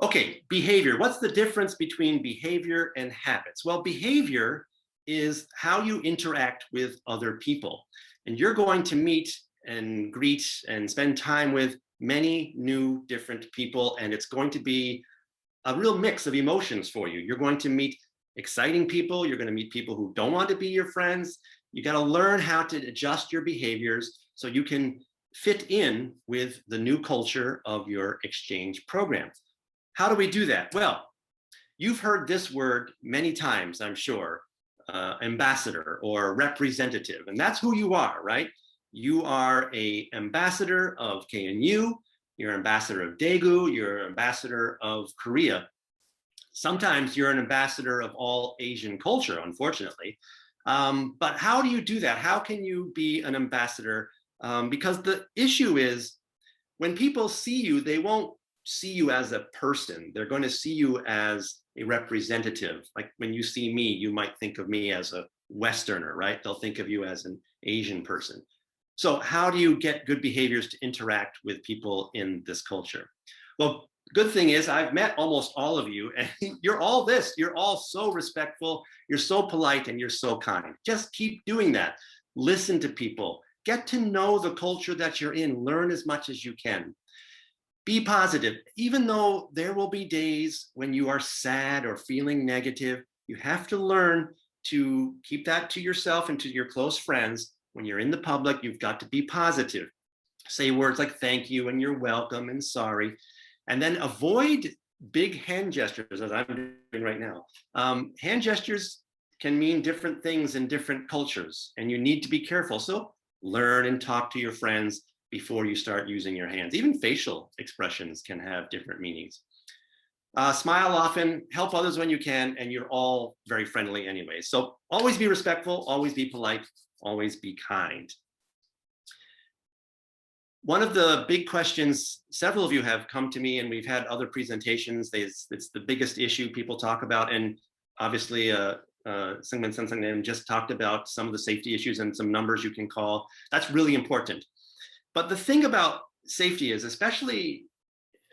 Okay, behavior. What's the difference between behavior and habits? Well, behavior is how you interact with other people. And you're going to meet and greet and spend time with many new different people, and it's going to be a real mix of emotions for you. You're going to meet exciting people, you're going to meet people who don't want to be your friends. You got to learn how to adjust your behaviors so you can fit in with the new culture of your exchange program. How do we do that? Well, you've heard this word many times, I'm sure, ambassador or representative, and that's who you are, right? You are an ambassador of KNU, you're ambassador of Daegu, you're ambassador of Korea. Sometimes you're an ambassador of all Asian culture, unfortunately. But how do you do that? How can you be an ambassador? Because the issue is when people see you, they won't see you as a person. They're going to see you as a representative. Like when you see me, you might think of me as a Westerner, right? They'll think of you as an Asian person. So how do you get good behaviors to interact with people in this culture? Well, good thing is I've met almost all of you and you're all this. You're all so respectful. You're so polite and you're so kind. Just keep doing that. Listen to people. Get to know the culture that you're in. Learn as much as you can. Be positive. Even though there will be days when you are sad or feeling negative, you have to learn to keep that to yourself and to your close friends. When you're in the public, you've got to be positive. Say words like thank you and you're welcome and sorry. And then avoid big hand gestures, as I'm doing right now. Hand gestures can mean different things in different cultures, and you need to be careful. So learn and talk to your friends before you start using your hands. Even facial expressions can have different meanings. Smile often, help others when you can, and you're all very friendly anyway. So always be respectful, always be polite, always be kind. One of the big questions, several of you have come to me and we've had other presentations. It's the biggest issue people talk about. And obviously, Seungmin Sensang just talked about some of the safety issues and some numbers you can call. That's really important. But the thing about safety is, especially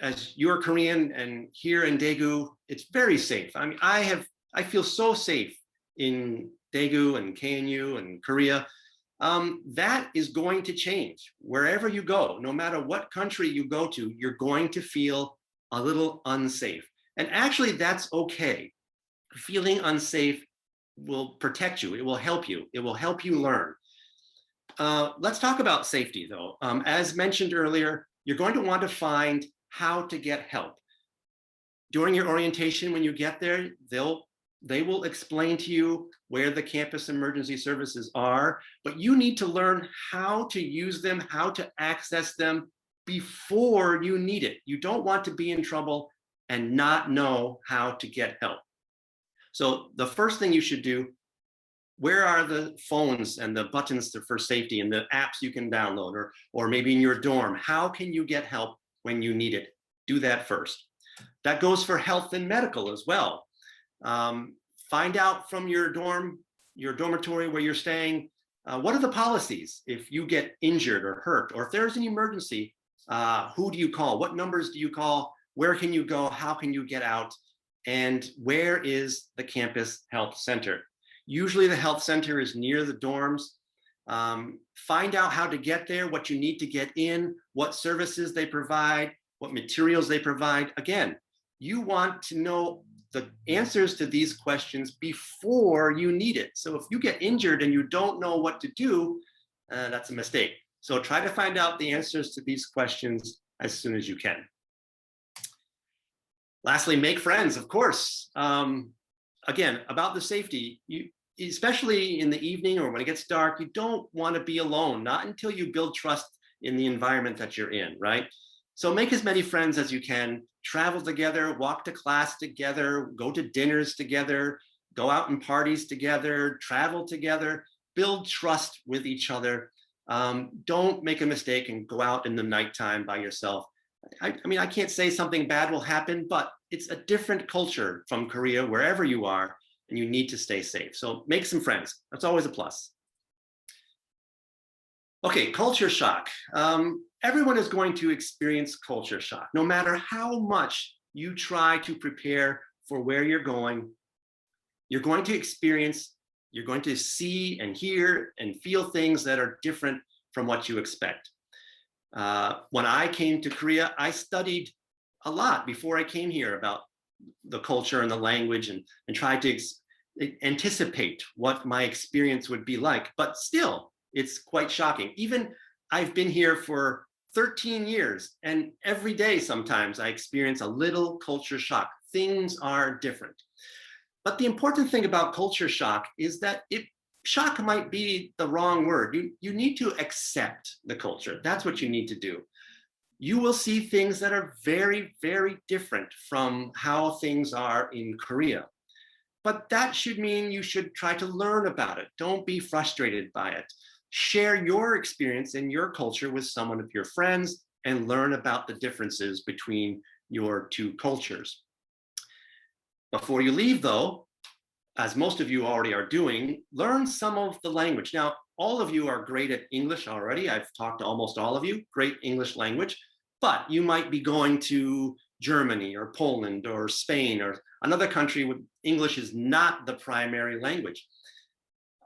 as you're Korean and here in Daegu, it's very safe. I mean, I feel so safe in Daegu and KNU and Korea. That is going to change wherever you go. No matter what country you go to, you're going to feel a little unsafe. And actually, that's okay. Feeling unsafe will protect you. It will help you. It will help you learn. Let's talk about safety though. As mentioned earlier, you're going to want to find how to get help. During your orientation, when you get there, they will explain to you where the campus emergency services are, but you need to learn how to use them, how to access them before you need it. You don't want to be in trouble and not know how to get help. So the first thing you should do, where are the phones and the buttons for safety and the apps you can download, or maybe in your dorm? How can you get help when you need it? Do that first. That goes for health and medical as well. Find out from your dormitory where you're staying, what are the policies if you get injured or hurt, or if there's an emergency, who do you call? What numbers do you call? Where can you go? How can you get out? And where is the campus health center? Usually the health center is near the dorms. Find out how to get there, what you need to get in, what services they provide, what materials they provide. Again, you want to know the answers to these questions before you need it. So if you get injured and you don't know what to do, that's a mistake. So try to find out the answers to these questions as soon as you can. Lastly, make friends, of course. Again, about the safety, especially in the evening or when it gets dark, you don't want to be alone, not until you build trust in the environment that you're in, right? So make as many friends as you can, travel together, walk to class together, go to dinners together, go out and parties together, travel together, build trust with each other. Don't make a mistake and go out in the nighttime by yourself. I mean, I can't say something bad will happen, but it's a different culture from Korea, wherever you are, and you need to stay safe. So make some friends. That's always a plus. Okay, culture shock. Everyone is going to experience culture shock. No matter how much you try to prepare for where you're going to experience, you're going to see and hear and feel things that are different from what you expect. When I came to Korea, I studied a lot before I came here about the culture and the language and tried to anticipate what my experience would be like. But still, it's quite shocking. Even I've been here for 13 years, and every day sometimes I experience a little culture shock. Things are different. But the important thing about culture shock is that shock might be the wrong word. You need to accept the culture. That's what you need to do. You will see things that are very, very different from how things are in Korea. But that should mean you should try to learn about it. Don't be frustrated by it. Share your experience and your culture with someone of your friends and learn about the differences between your two cultures. Before you leave though, as most of you already are doing, learn some of the language. Now, all of you are great at English already. I've talked to almost all of you, great English language, but you might be going to Germany or Poland or Spain or another country where English is not the primary language.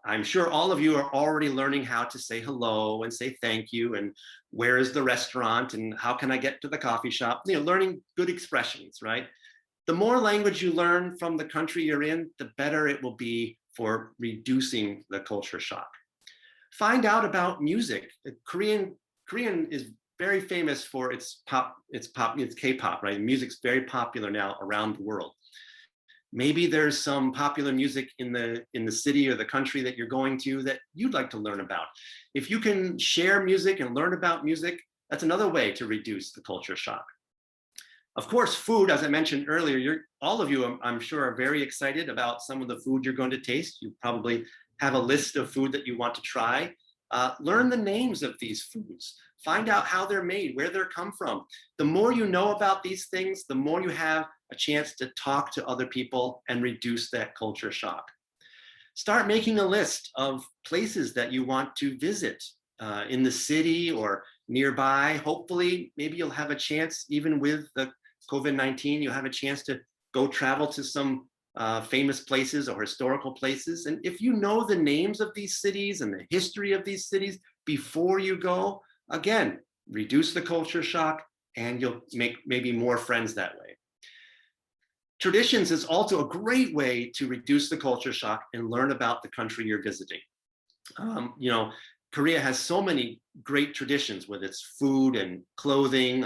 I'm sure all of you are already learning how to say hello and say thank you and where is the restaurant and how can I get to the coffee shop, learning good expressions, right? The more language you learn from the country you're in, the better it will be for reducing the culture shock. Find out about music. Korean is very famous for its K-pop, right? Music's very popular now around the world. Maybe there's some popular music in the city or the country that you're going to that you'd like to learn about. If you can share music and learn about music, that's another way to reduce the culture shock. Of course, food, as I mentioned earlier, all of you, I'm sure, are very excited about some of the food you're going to taste. You probably have a list of food that you want to try. Learn the names of these foods. Find out how they're made, where they're come from. The more you know about these things, the more you have a chance to talk to other people and reduce that culture shock. Start making a list of places that you want to visit in the city or nearby. Hopefully, maybe you'll have a chance, even with the COVID-19, you'll have a chance to go travel to some famous places or historical places. And if you know the names of these cities and the history of these cities before you go, again, reduce the culture shock and you'll make maybe more friends that way. Traditions is also a great way to reduce the culture shock and learn about the country you're visiting. Korea has so many great traditions with its food and clothing,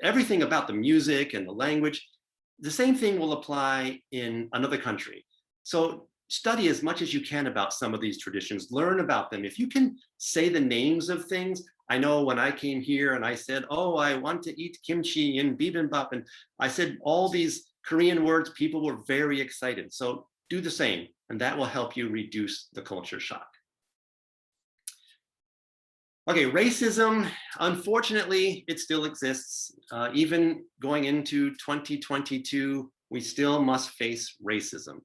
everything about the music and the language. The same thing will apply in another country. So study as much as you can about some of these traditions, learn about them. If you can say the names of things, I know when I came here and I said, oh, I want to eat kimchi and bibimbap, and I said all these Korean words, people were very excited. So do the same, and that will help you reduce the culture shock. Okay, racism, unfortunately, it still exists. Even going into 2022, we still must face racism.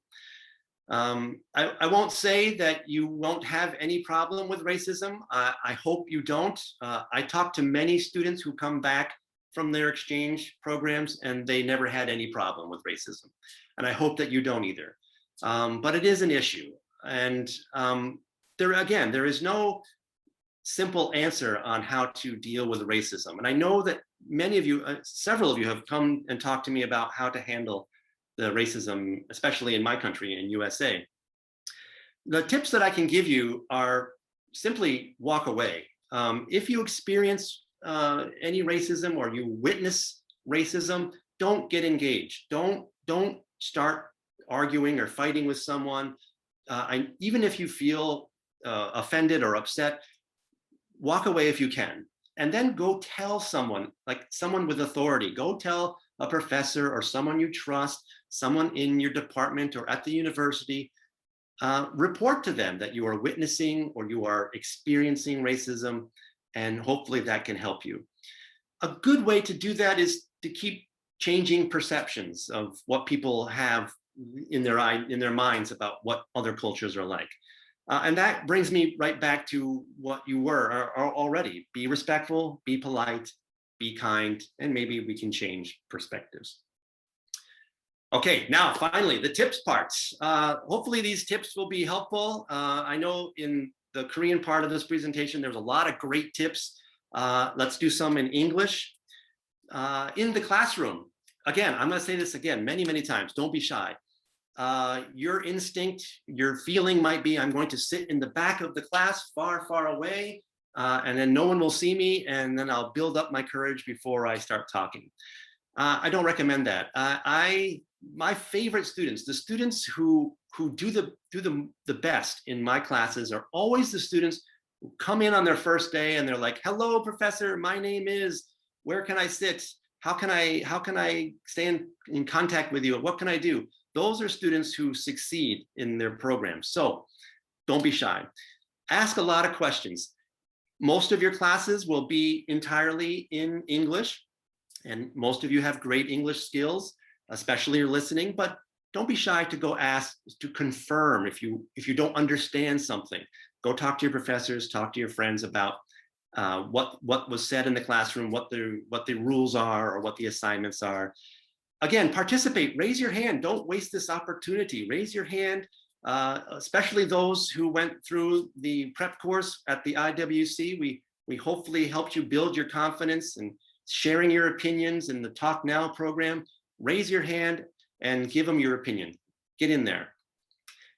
I won't say that you won't have any problem with racism. I hope you don't. I talk to many students who come back from their exchange programs and they never had any problem with racism. And I hope that you don't either. But it is an issue. And there is no simple answer on how to deal with racism. And I know that many of you, several of you have come and talked to me about how to handle the racism, especially in my country, in USA. The tips that I can give you are simply walk away. If you experience any racism or you witness racism, don't get engaged. Don't start arguing or fighting with someone. Even if you feel offended or upset, walk away if you can, and then go tell someone, like someone with authority. Go tell a professor or someone you trust, someone in your department or at the university. Report to them that you are witnessing or you are experiencing racism, and hopefully that can help you. A good way to do that is to keep changing perceptions of what people have in their minds about what other cultures are like. And that brings me right back to what you were already. Be respectful, be polite, be kind, and maybe we can change perspectives. Okay, now finally, the tips parts. Hopefully these tips will be helpful. I know in the Korean part of this presentation, there's a lot of great tips. Let's do some in English. In the classroom, again, I'm gonna say this again many, many times, don't be shy. Your instinct, your feeling might be, I'm going to sit in the back of the class far, far away, and then no one will see me, and then I'll build up my courage before I start talking. I don't recommend that. My favorite students, the students who do the best in my classes are always the students who come in on their first day and they're like, hello, professor, my name is, where can I sit? How can I stay in contact with you? What can I do? Those are students who succeed in their program. So don't be shy. Ask a lot of questions. Most of your classes will be entirely in English, and most of you have great English skills, especially your listening, but don't be shy to go ask, to confirm if you don't understand something. Go talk to your professors, talk to your friends about what was said in the classroom, what the rules are, or what the assignments are. Again, participate, raise your hand. Don't waste this opportunity. Raise your hand, especially those who went through the prep course at the IWC. We hopefully helped you build your confidence and sharing your opinions in the Talk Now program. Raise your hand and give them your opinion. Get in there.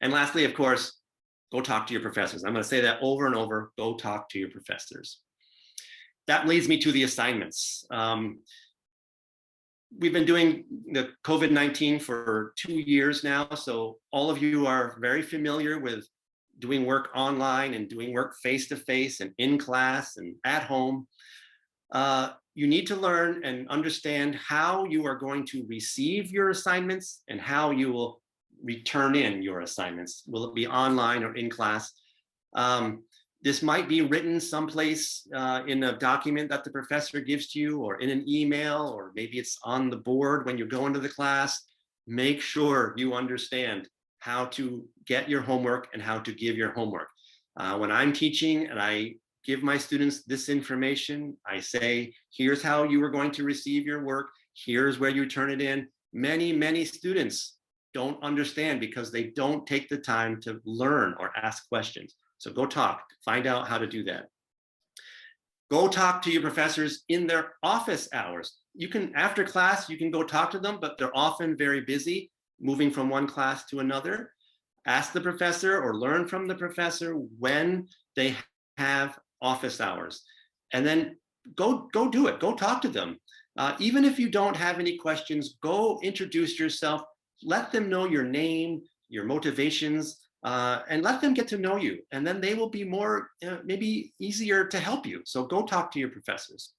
And lastly, of course, go talk to your professors. I'm going to say that over and over. Go talk to your professors. That leads me to the assignments. We've been doing the COVID-19 for 2 years now, so all of you are very familiar with doing work online and doing work face-to-face and in class and at home. You need to learn and understand how you are going to receive your assignments and how you will return in your assignments. Will it be online or in class? This might be written someplace in a document that the professor gives to you, or in an email, or maybe it's on the board when you go into the class. Make sure you understand how to get your homework and how to give your homework. When I'm teaching and I give my students this information, I say, here's how you are going to receive your work. Here's where you turn it in. Many students don't understand because they don't take the time to learn or ask questions. So go talk, find out how to do that. Go talk to your professors in their office hours. You can, after class, you can go talk to them, but they're often very busy moving from one class to another. Ask the professor or learn from the professor when they have office hours. And then go do it. Go talk to them. Even if you don't have any questions, go introduce yourself. Let them know your name, your motivations, and let them get to know you. And then they will be more, maybe easier to help you. So go talk to your professors.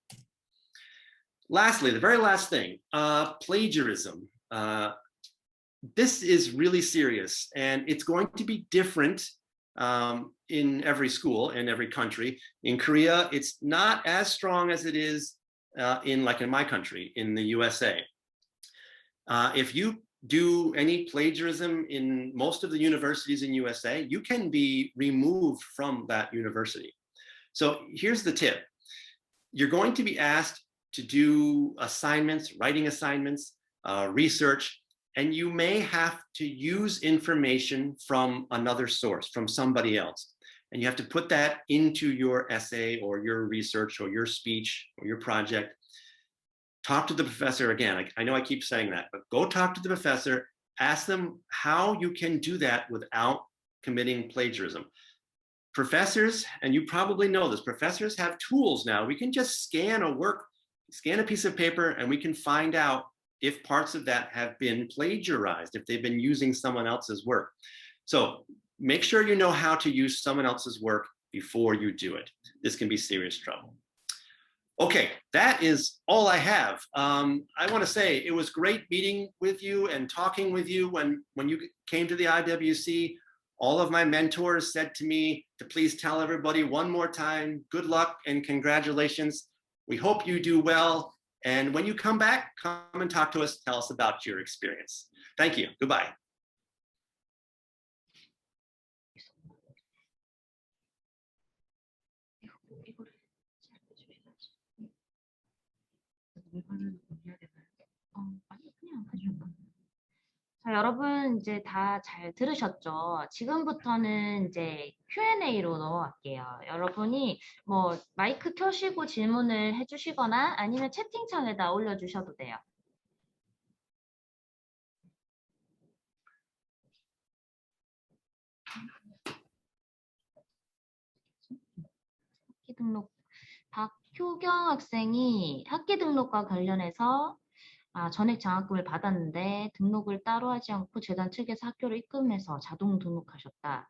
Lastly, the very last thing, plagiarism. This is really serious, and it's going to be different in every school, in every country. In Korea, it's not as strong as it is in my country, in the USA. If you do any plagiarism in most of the universities in USA, you can be removed from that university. So here's the tip. You're going to be asked to do assignments, writing assignments, research, and you may have to use information from another source, from somebody else. And you have to put that into your essay or your research or your speech or your project. Talk to the professor again. I know I keep saying that, but go talk to the professor, ask them how you can do that without committing plagiarism. Professors, and you probably know this, professors have tools now. We can just scan a piece of paper, and we can find out if parts of that have been plagiarized, if they've been using someone else's work. So make sure you know how to use someone else's work before you do it. This can be serious trouble. Okay, that is all I have. I want to say it was great meeting with you and talking with you when you came to the IWC. All of my mentors said to me to please tell everybody one more time, good luck and congratulations. We hope you do well. And when you come back, come and talk to us. Tell us about your experience. Thank you. Goodbye. 자, 여러분 이제 다 잘 들으셨죠? 지금부터는 이제 Q&A로 넘어갈게요. 여러분이 뭐 마이크 켜시고 질문을 해주시거나 아니면 채팅창에다 올려주셔도 돼요. 학기 등록 박효경 학생이 학기 등록과 관련해서 전액 장학금을 받았는데 등록을 따로 하지 않고 재단 측에서 학교를 입금해서 자동 등록하셨다.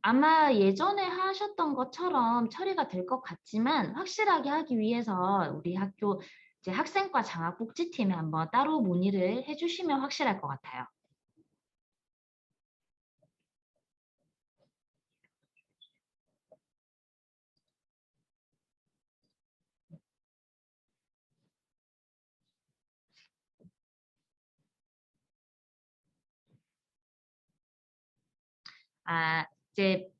아마 예전에 하셨던 것처럼 처리가 될 것 같지만 확실하게 하기 위해서 우리 학교 이제 학생과 장학복지팀에 한번 따로 문의를 해주시면 확실할 것 같아요. 이제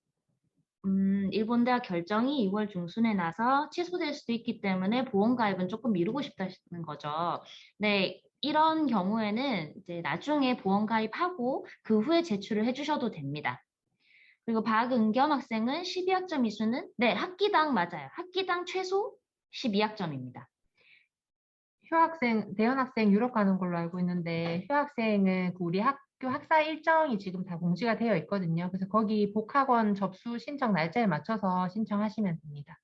일본 대학 결정이 2월 중순에 나서 취소될 수도 있기 때문에 보험 가입은 조금 미루고 싶다는 거죠. 네, 이런 경우에는 이제 나중에 보험 가입하고 그 후에 제출을 해주셔도 됩니다. 그리고 박은겸 학생은 12학점 이수는 네, 학기당 맞아요. 학기당 최소 12학점입니다. 휴학생, 대현학생 유럽 가는 걸로 알고 있는데 휴학생은 우리 학교 학사 일정이 지금 다 공지가 되어 있거든요. 그래서 거기 복학원 접수 신청 날짜에 맞춰서 신청하시면 됩니다.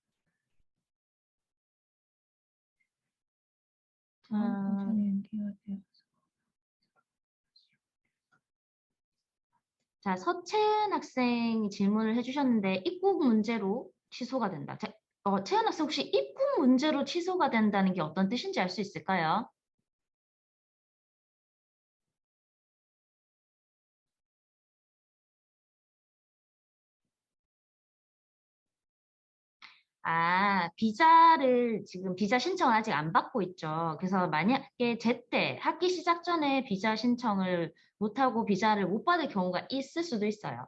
자, 서채은 학생이 질문을 해주셨는데 입국 문제로 취소가 된다. 채은 학생 혹시 입국 문제로 취소가 된다는 게 어떤 뜻인지 알 수 있을까요? 비자를 지금 비자 신청을 아직 안 받고 있죠. 그래서 만약에 제때 학기 시작 전에 비자 신청을 못하고 비자를 못 받을 경우가 있을 수도 있어요.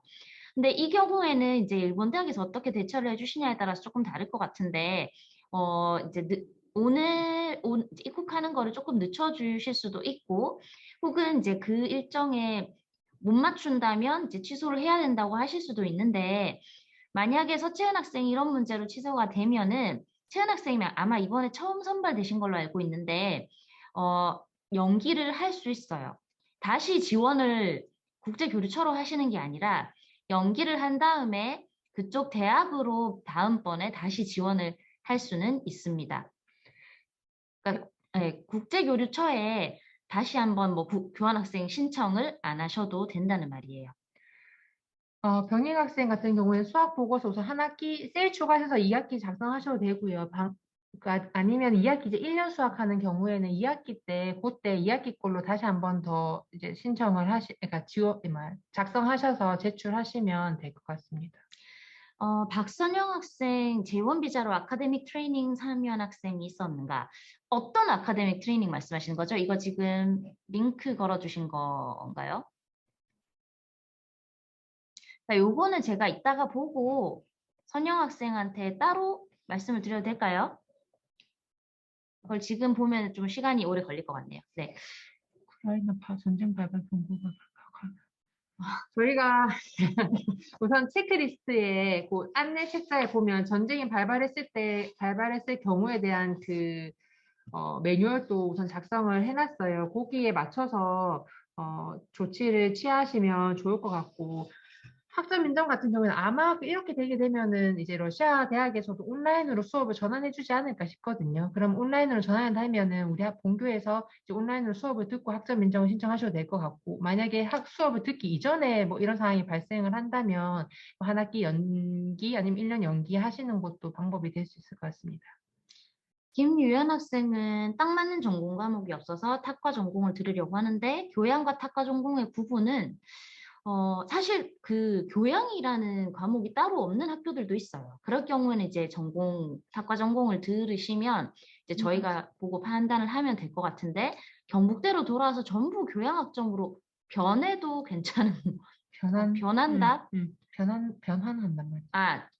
근데 이 경우에는 이제 일본 대학에서 어떻게 대처를 해주시냐에 따라서 조금 다를 것 같은데, 이제 오늘 입국하는 거를 조금 늦춰주실 수도 있고, 혹은 이제 그 일정에 못 맞춘다면 이제 취소를 해야 된다고 하실 수도 있는데, 만약에 서채은 학생이 이런 문제로 취소가 되면은 채은 학생이면 아마 이번에 처음 선발되신 걸로 알고 있는데 연기를 할 수 있어요. 다시 지원을 국제교류처로 하시는 게 아니라 연기를 한 다음에 그쪽 대학으로 다음번에 다시 지원을 할 수는 있습니다. 그러니까 국제교류처에 다시 한번 뭐 교환학생 신청을 안 하셔도 된다는 말이에요. 병행학생 같은 경우에는 수학 보고서 우선 한 학기 셀 추가하셔서 2학기 작성하셔도 되고요. 그러니까 아니면 2학기 이제 1년 수학하는 경우에는 2학기 때 그때 2학기 걸로 다시 한번 더 이제 신청을 그러니까 작성하셔서 제출하시면 될 것 같습니다. 박선영 학생 재원 비자로 아카데믹 트레이닝 참여한 학생이 있었는가? 어떤 아카데믹 트레이닝 말씀하시는 거죠? 이거 지금 링크 걸어주신 건가요? 자, 요거는 제가 이따가 보고 선영 학생한테 따로 말씀을 드려도 될까요? 그걸 지금 보면 좀 시간이 오래 걸릴 것 같네요. 네. 우크라이나 전쟁 발발 본부가 저희가 우선 체크리스트에 그 안내 책자에 보면 전쟁이 발발했을 경우에 대한 그 매뉴얼도 우선 작성을 해놨어요. 거기에 맞춰서 조치를 취하시면 좋을 것 같고 학점 인정 같은 경우는 아마 이렇게 되게 되면은 이제 러시아 대학에서도 온라인으로 수업을 전환해주지 않을까 싶거든요. 그럼 온라인으로 전환하면은 우리 본교에서 이제 온라인으로 수업을 듣고 학점 인정을 신청하셔도 될 것 같고 만약에 수업을 듣기 이전에 뭐 이런 상황이 발생을 한다면 한 학기 연기 아니면 1년 연기 하시는 것도 방법이 될 수 있을 것 같습니다. 김유연 학생은 딱 맞는 전공 과목이 없어서 탁과 전공을 들으려고 하는데 교양과 탁과 전공의 구분은 사실 그 교양이라는 과목이 따로 없는 학교들도 있어요. 그럴 경우에는 이제 탁과 전공을 들으시면 이제 저희가 보고 판단을 하면 될 것 같은데 경북대로 돌아와서 전부 교양학점으로 변해도 괜찮은 변한다? 변환한단 말이죠.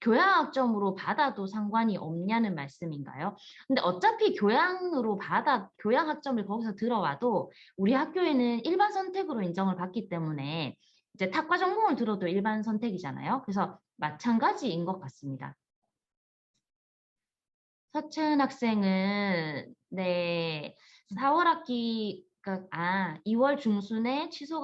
교양학점으로 받아도 상관이 없냐는 말씀인가요? 근데 어차피 교양학점을 거기서 들어와도 우리 학교에는 일반 선택으로 인정을 받기 때문에 이제 탁과 전공을 들어도 일반 선택이잖아요. 그래서 마찬가지인 것 같습니다. 서채은 학생은 4월 학기가 2월 중순에 취소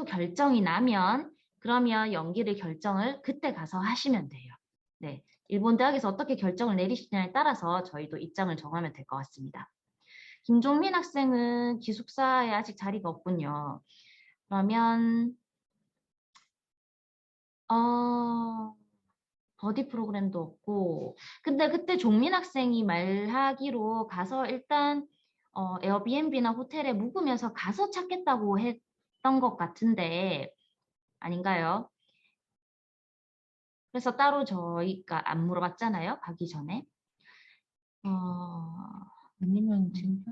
결정이 나면 그러면 연기를 결정을 그때 가서 하시면 돼요. 네, 일본 대학에서 어떻게 결정을 내리시냐에 따라서 저희도 입장을 정하면 될 것 같습니다. 김종민 학생은 기숙사에 아직 자리가 없군요. 그러면 버디 프로그램도 없고 근데 그때 종민 학생이 말하기로 가서 일단 에어비앤비나 호텔에 묵으면서 가서 찾겠다고 했던 것 같은데 아닌가요? 그래서 따로 저희가 안 물어봤잖아요. 가기 전에. 아니면 지금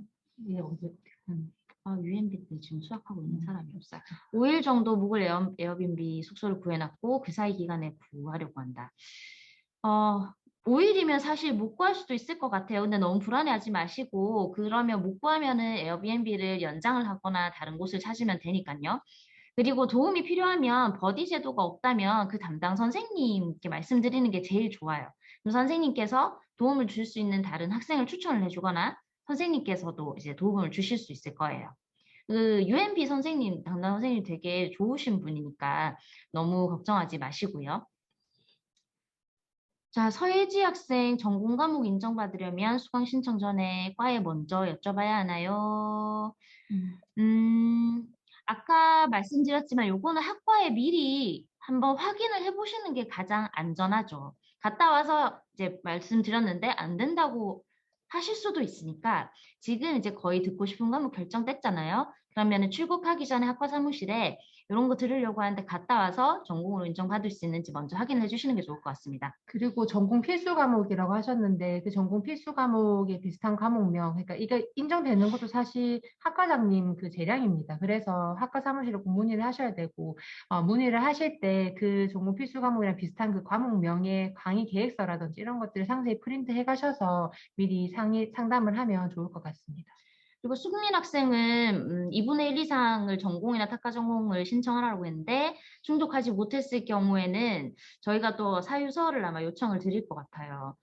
UMB 지금 수학하고 있는 사람이 없어요. 5일 정도 묵을 에어비앤비 숙소를 구해놨고 그 사이 기간에 구하려고 한다. 5일이면 사실 못 구할 수도 있을 것 같아요. 근데 너무 불안해하지 마시고 그러면 못 구하면은 에어비앤비를 연장을 하거나 다른 곳을 찾으면 되니까요. 그리고 도움이 필요하면 버디 제도가 없다면 그 담당 선생님께 말씀드리는 게 제일 좋아요. 그럼 선생님께서 도움을 줄 수 있는 다른 학생을 추천을 해주거나 선생님께서도 이제 도움을 주실 수 있을 거예요. 그 UMP 선생님, 담당 선생님 되게 좋으신 분이니까 너무 걱정하지 마시고요. 자, 서예지 학생 전공 과목 인정받으려면 수강 신청 전에 과에 먼저 여쭤봐야 하나요? 아까 말씀드렸지만 요거는 학과에 미리 한번 확인을 해보시는 게 가장 안전하죠. 갔다 와서 이제 말씀드렸는데 안 된다고 하실 수도 있으니까 지금 이제 거의 듣고 싶은 과목 결정됐잖아요. 그러면은 출국하기 전에 학과 사무실에 이런 거 들으려고 하는데 갔다 와서 전공으로 인정받을 수 있는지 먼저 확인을 해주시는 게 좋을 것 같습니다. 그리고 전공 필수 과목이라고 하셨는데 그 전공 필수 과목에 비슷한 과목명, 그러니까 이게 인정되는 것도 사실 학과장님 그 재량입니다. 그래서 학과 사무실에 꼭 문의를 하셔야 되고 문의를 하실 때 그 전공 필수 과목이랑 비슷한 그 과목명의 강의 계획서라든지 이런 것들을 상세히 프린트해 가셔서 미리 상담을 하면 좋을 것 같습니다. 그리고 수국민 학생은 2분의 1 이상을 전공이나 탁과 전공을 신청하라고 했는데 충족하지 못했을 경우에는 저희가 또 사유서를 아마 요청을 드릴 것 같아요.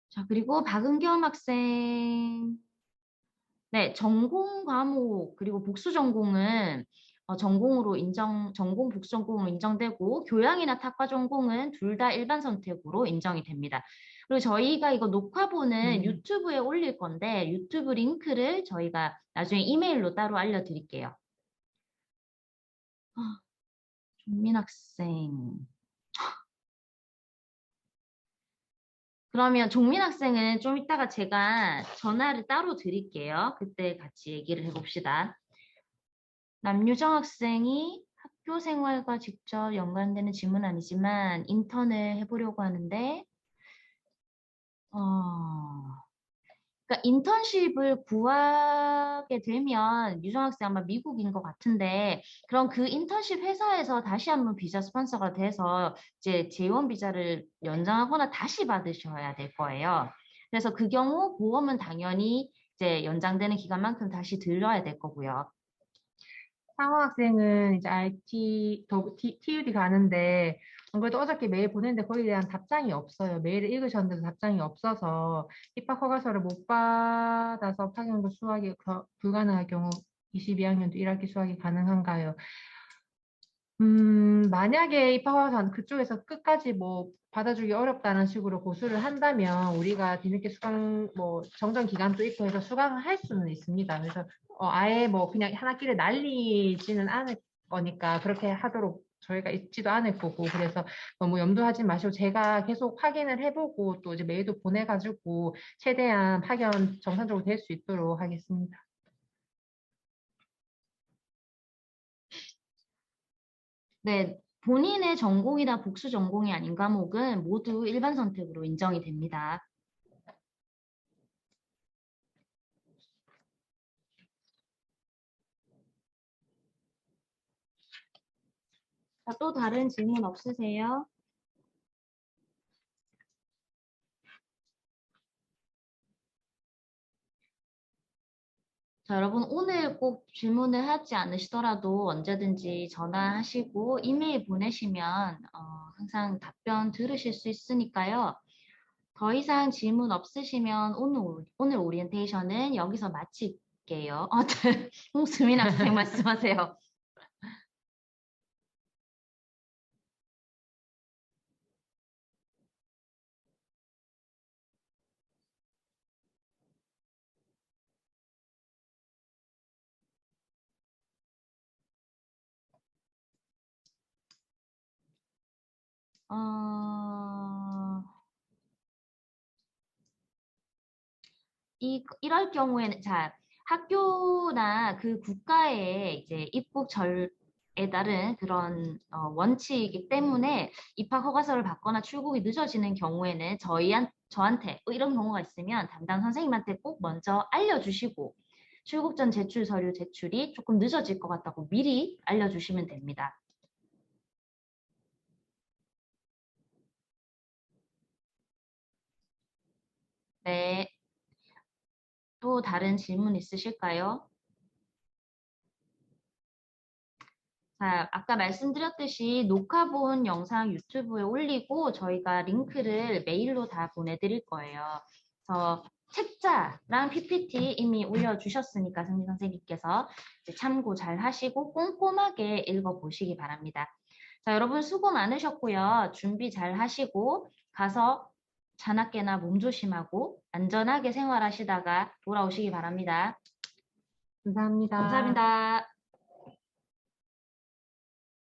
자, 그리고 박은겸 학생 네, 전공 과목 그리고 복수 전공은 전공으로 전공 복수 전공으로 인정되고 교양이나 탁과 전공은 둘 다 일반 선택으로 인정이 됩니다. 그리고 저희가 이거 녹화본은 유튜브에 올릴 건데 유튜브 링크를 저희가 나중에 이메일로 따로 알려드릴게요. 종민 학생. 그러면 종민 학생은 좀 이따가 제가 전화를 따로 드릴게요. 그때 같이 얘기를 해봅시다. 남유정 학생이 학교 생활과 직접 연관되는 질문은 아니지만 인턴을 해보려고 하는데, 그러니까 인턴십을 구하게 되면 유정 학생 아마 미국인 것 같은데, 그럼 그 인턴십 회사에서 다시 한번 비자 스폰서가 돼서 이제 재원 비자를 연장하거나 다시 받으셔야 될 거예요. 그래서 그 경우 보험은 당연히 이제 연장되는 기간만큼 다시 들러야 될 거고요. 상호 학생은 이제 TUD 가는데 안 그래도 어저께 메일 보냈는데 거기에 대한 답장이 없어요. 메일을 읽으셨는데도 답장이 없어서 입학 허가서를 못 받아서 파견도 수학이 불가능할 경우 22학년도 1학기 수학이 가능한가요? 만약에 입학 허가서 그쪽에서 끝까지 뭐 받아주기 어렵다는 식으로 고수를 한다면 우리가 뒤늦게 수강 뭐 정정 기간도 있고 해서 수강을 할 수는 있습니다. 그래서 아예 뭐 그냥 한 학기를 날리지는 않을 거니까 그렇게 하도록 저희가 있지도 않을 거고 그래서 너무 염두하지 마시고 제가 계속 확인을 해보고 또 이제 메일도 보내가지고 최대한 파견 정상적으로 될 수 있도록 하겠습니다. 네, 본인의 전공이나 복수 전공이 아닌 과목은 모두 일반 선택으로 인정이 됩니다. 자, 또 다른 질문 없으세요? 자, 여러분 오늘 꼭 질문을 하지 않으시더라도 언제든지 전화하시고 이메일 보내시면 항상 답변 들으실 수 있으니까요. 더 이상 질문 없으시면 오늘 오리엔테이션은 여기서 마칠게요. 홍수민 학생 말씀하세요. 이럴 경우에는, 자, 학교나 그 국가의 이제 입국절에 따른 그런 원칙이기 때문에 입학 허가서를 받거나 출국이 늦어지는 경우에는 저한테 이런 경우가 있으면 담당 선생님한테 꼭 먼저 알려주시고 출국 전 제출 서류 제출이 조금 늦어질 것 같다고 미리 알려주시면 됩니다. 네. 또 다른 질문 있으실까요? 자, 아까 말씀드렸듯이 녹화본 영상 유튜브에 올리고 저희가 링크를 메일로 다 보내드릴 거예요. 그래서 책자랑 PPT 이미 올려주셨으니까 승리 선생님께서 이제 참고 잘 하시고 꼼꼼하게 읽어보시기 바랍니다. 자, 여러분 수고 많으셨고요. 준비 잘 하시고 가서 자나깨나 몸조심하고 안전하게 생활하시다가 돌아오시기 바랍니다. 감사합니다. 감사합니다.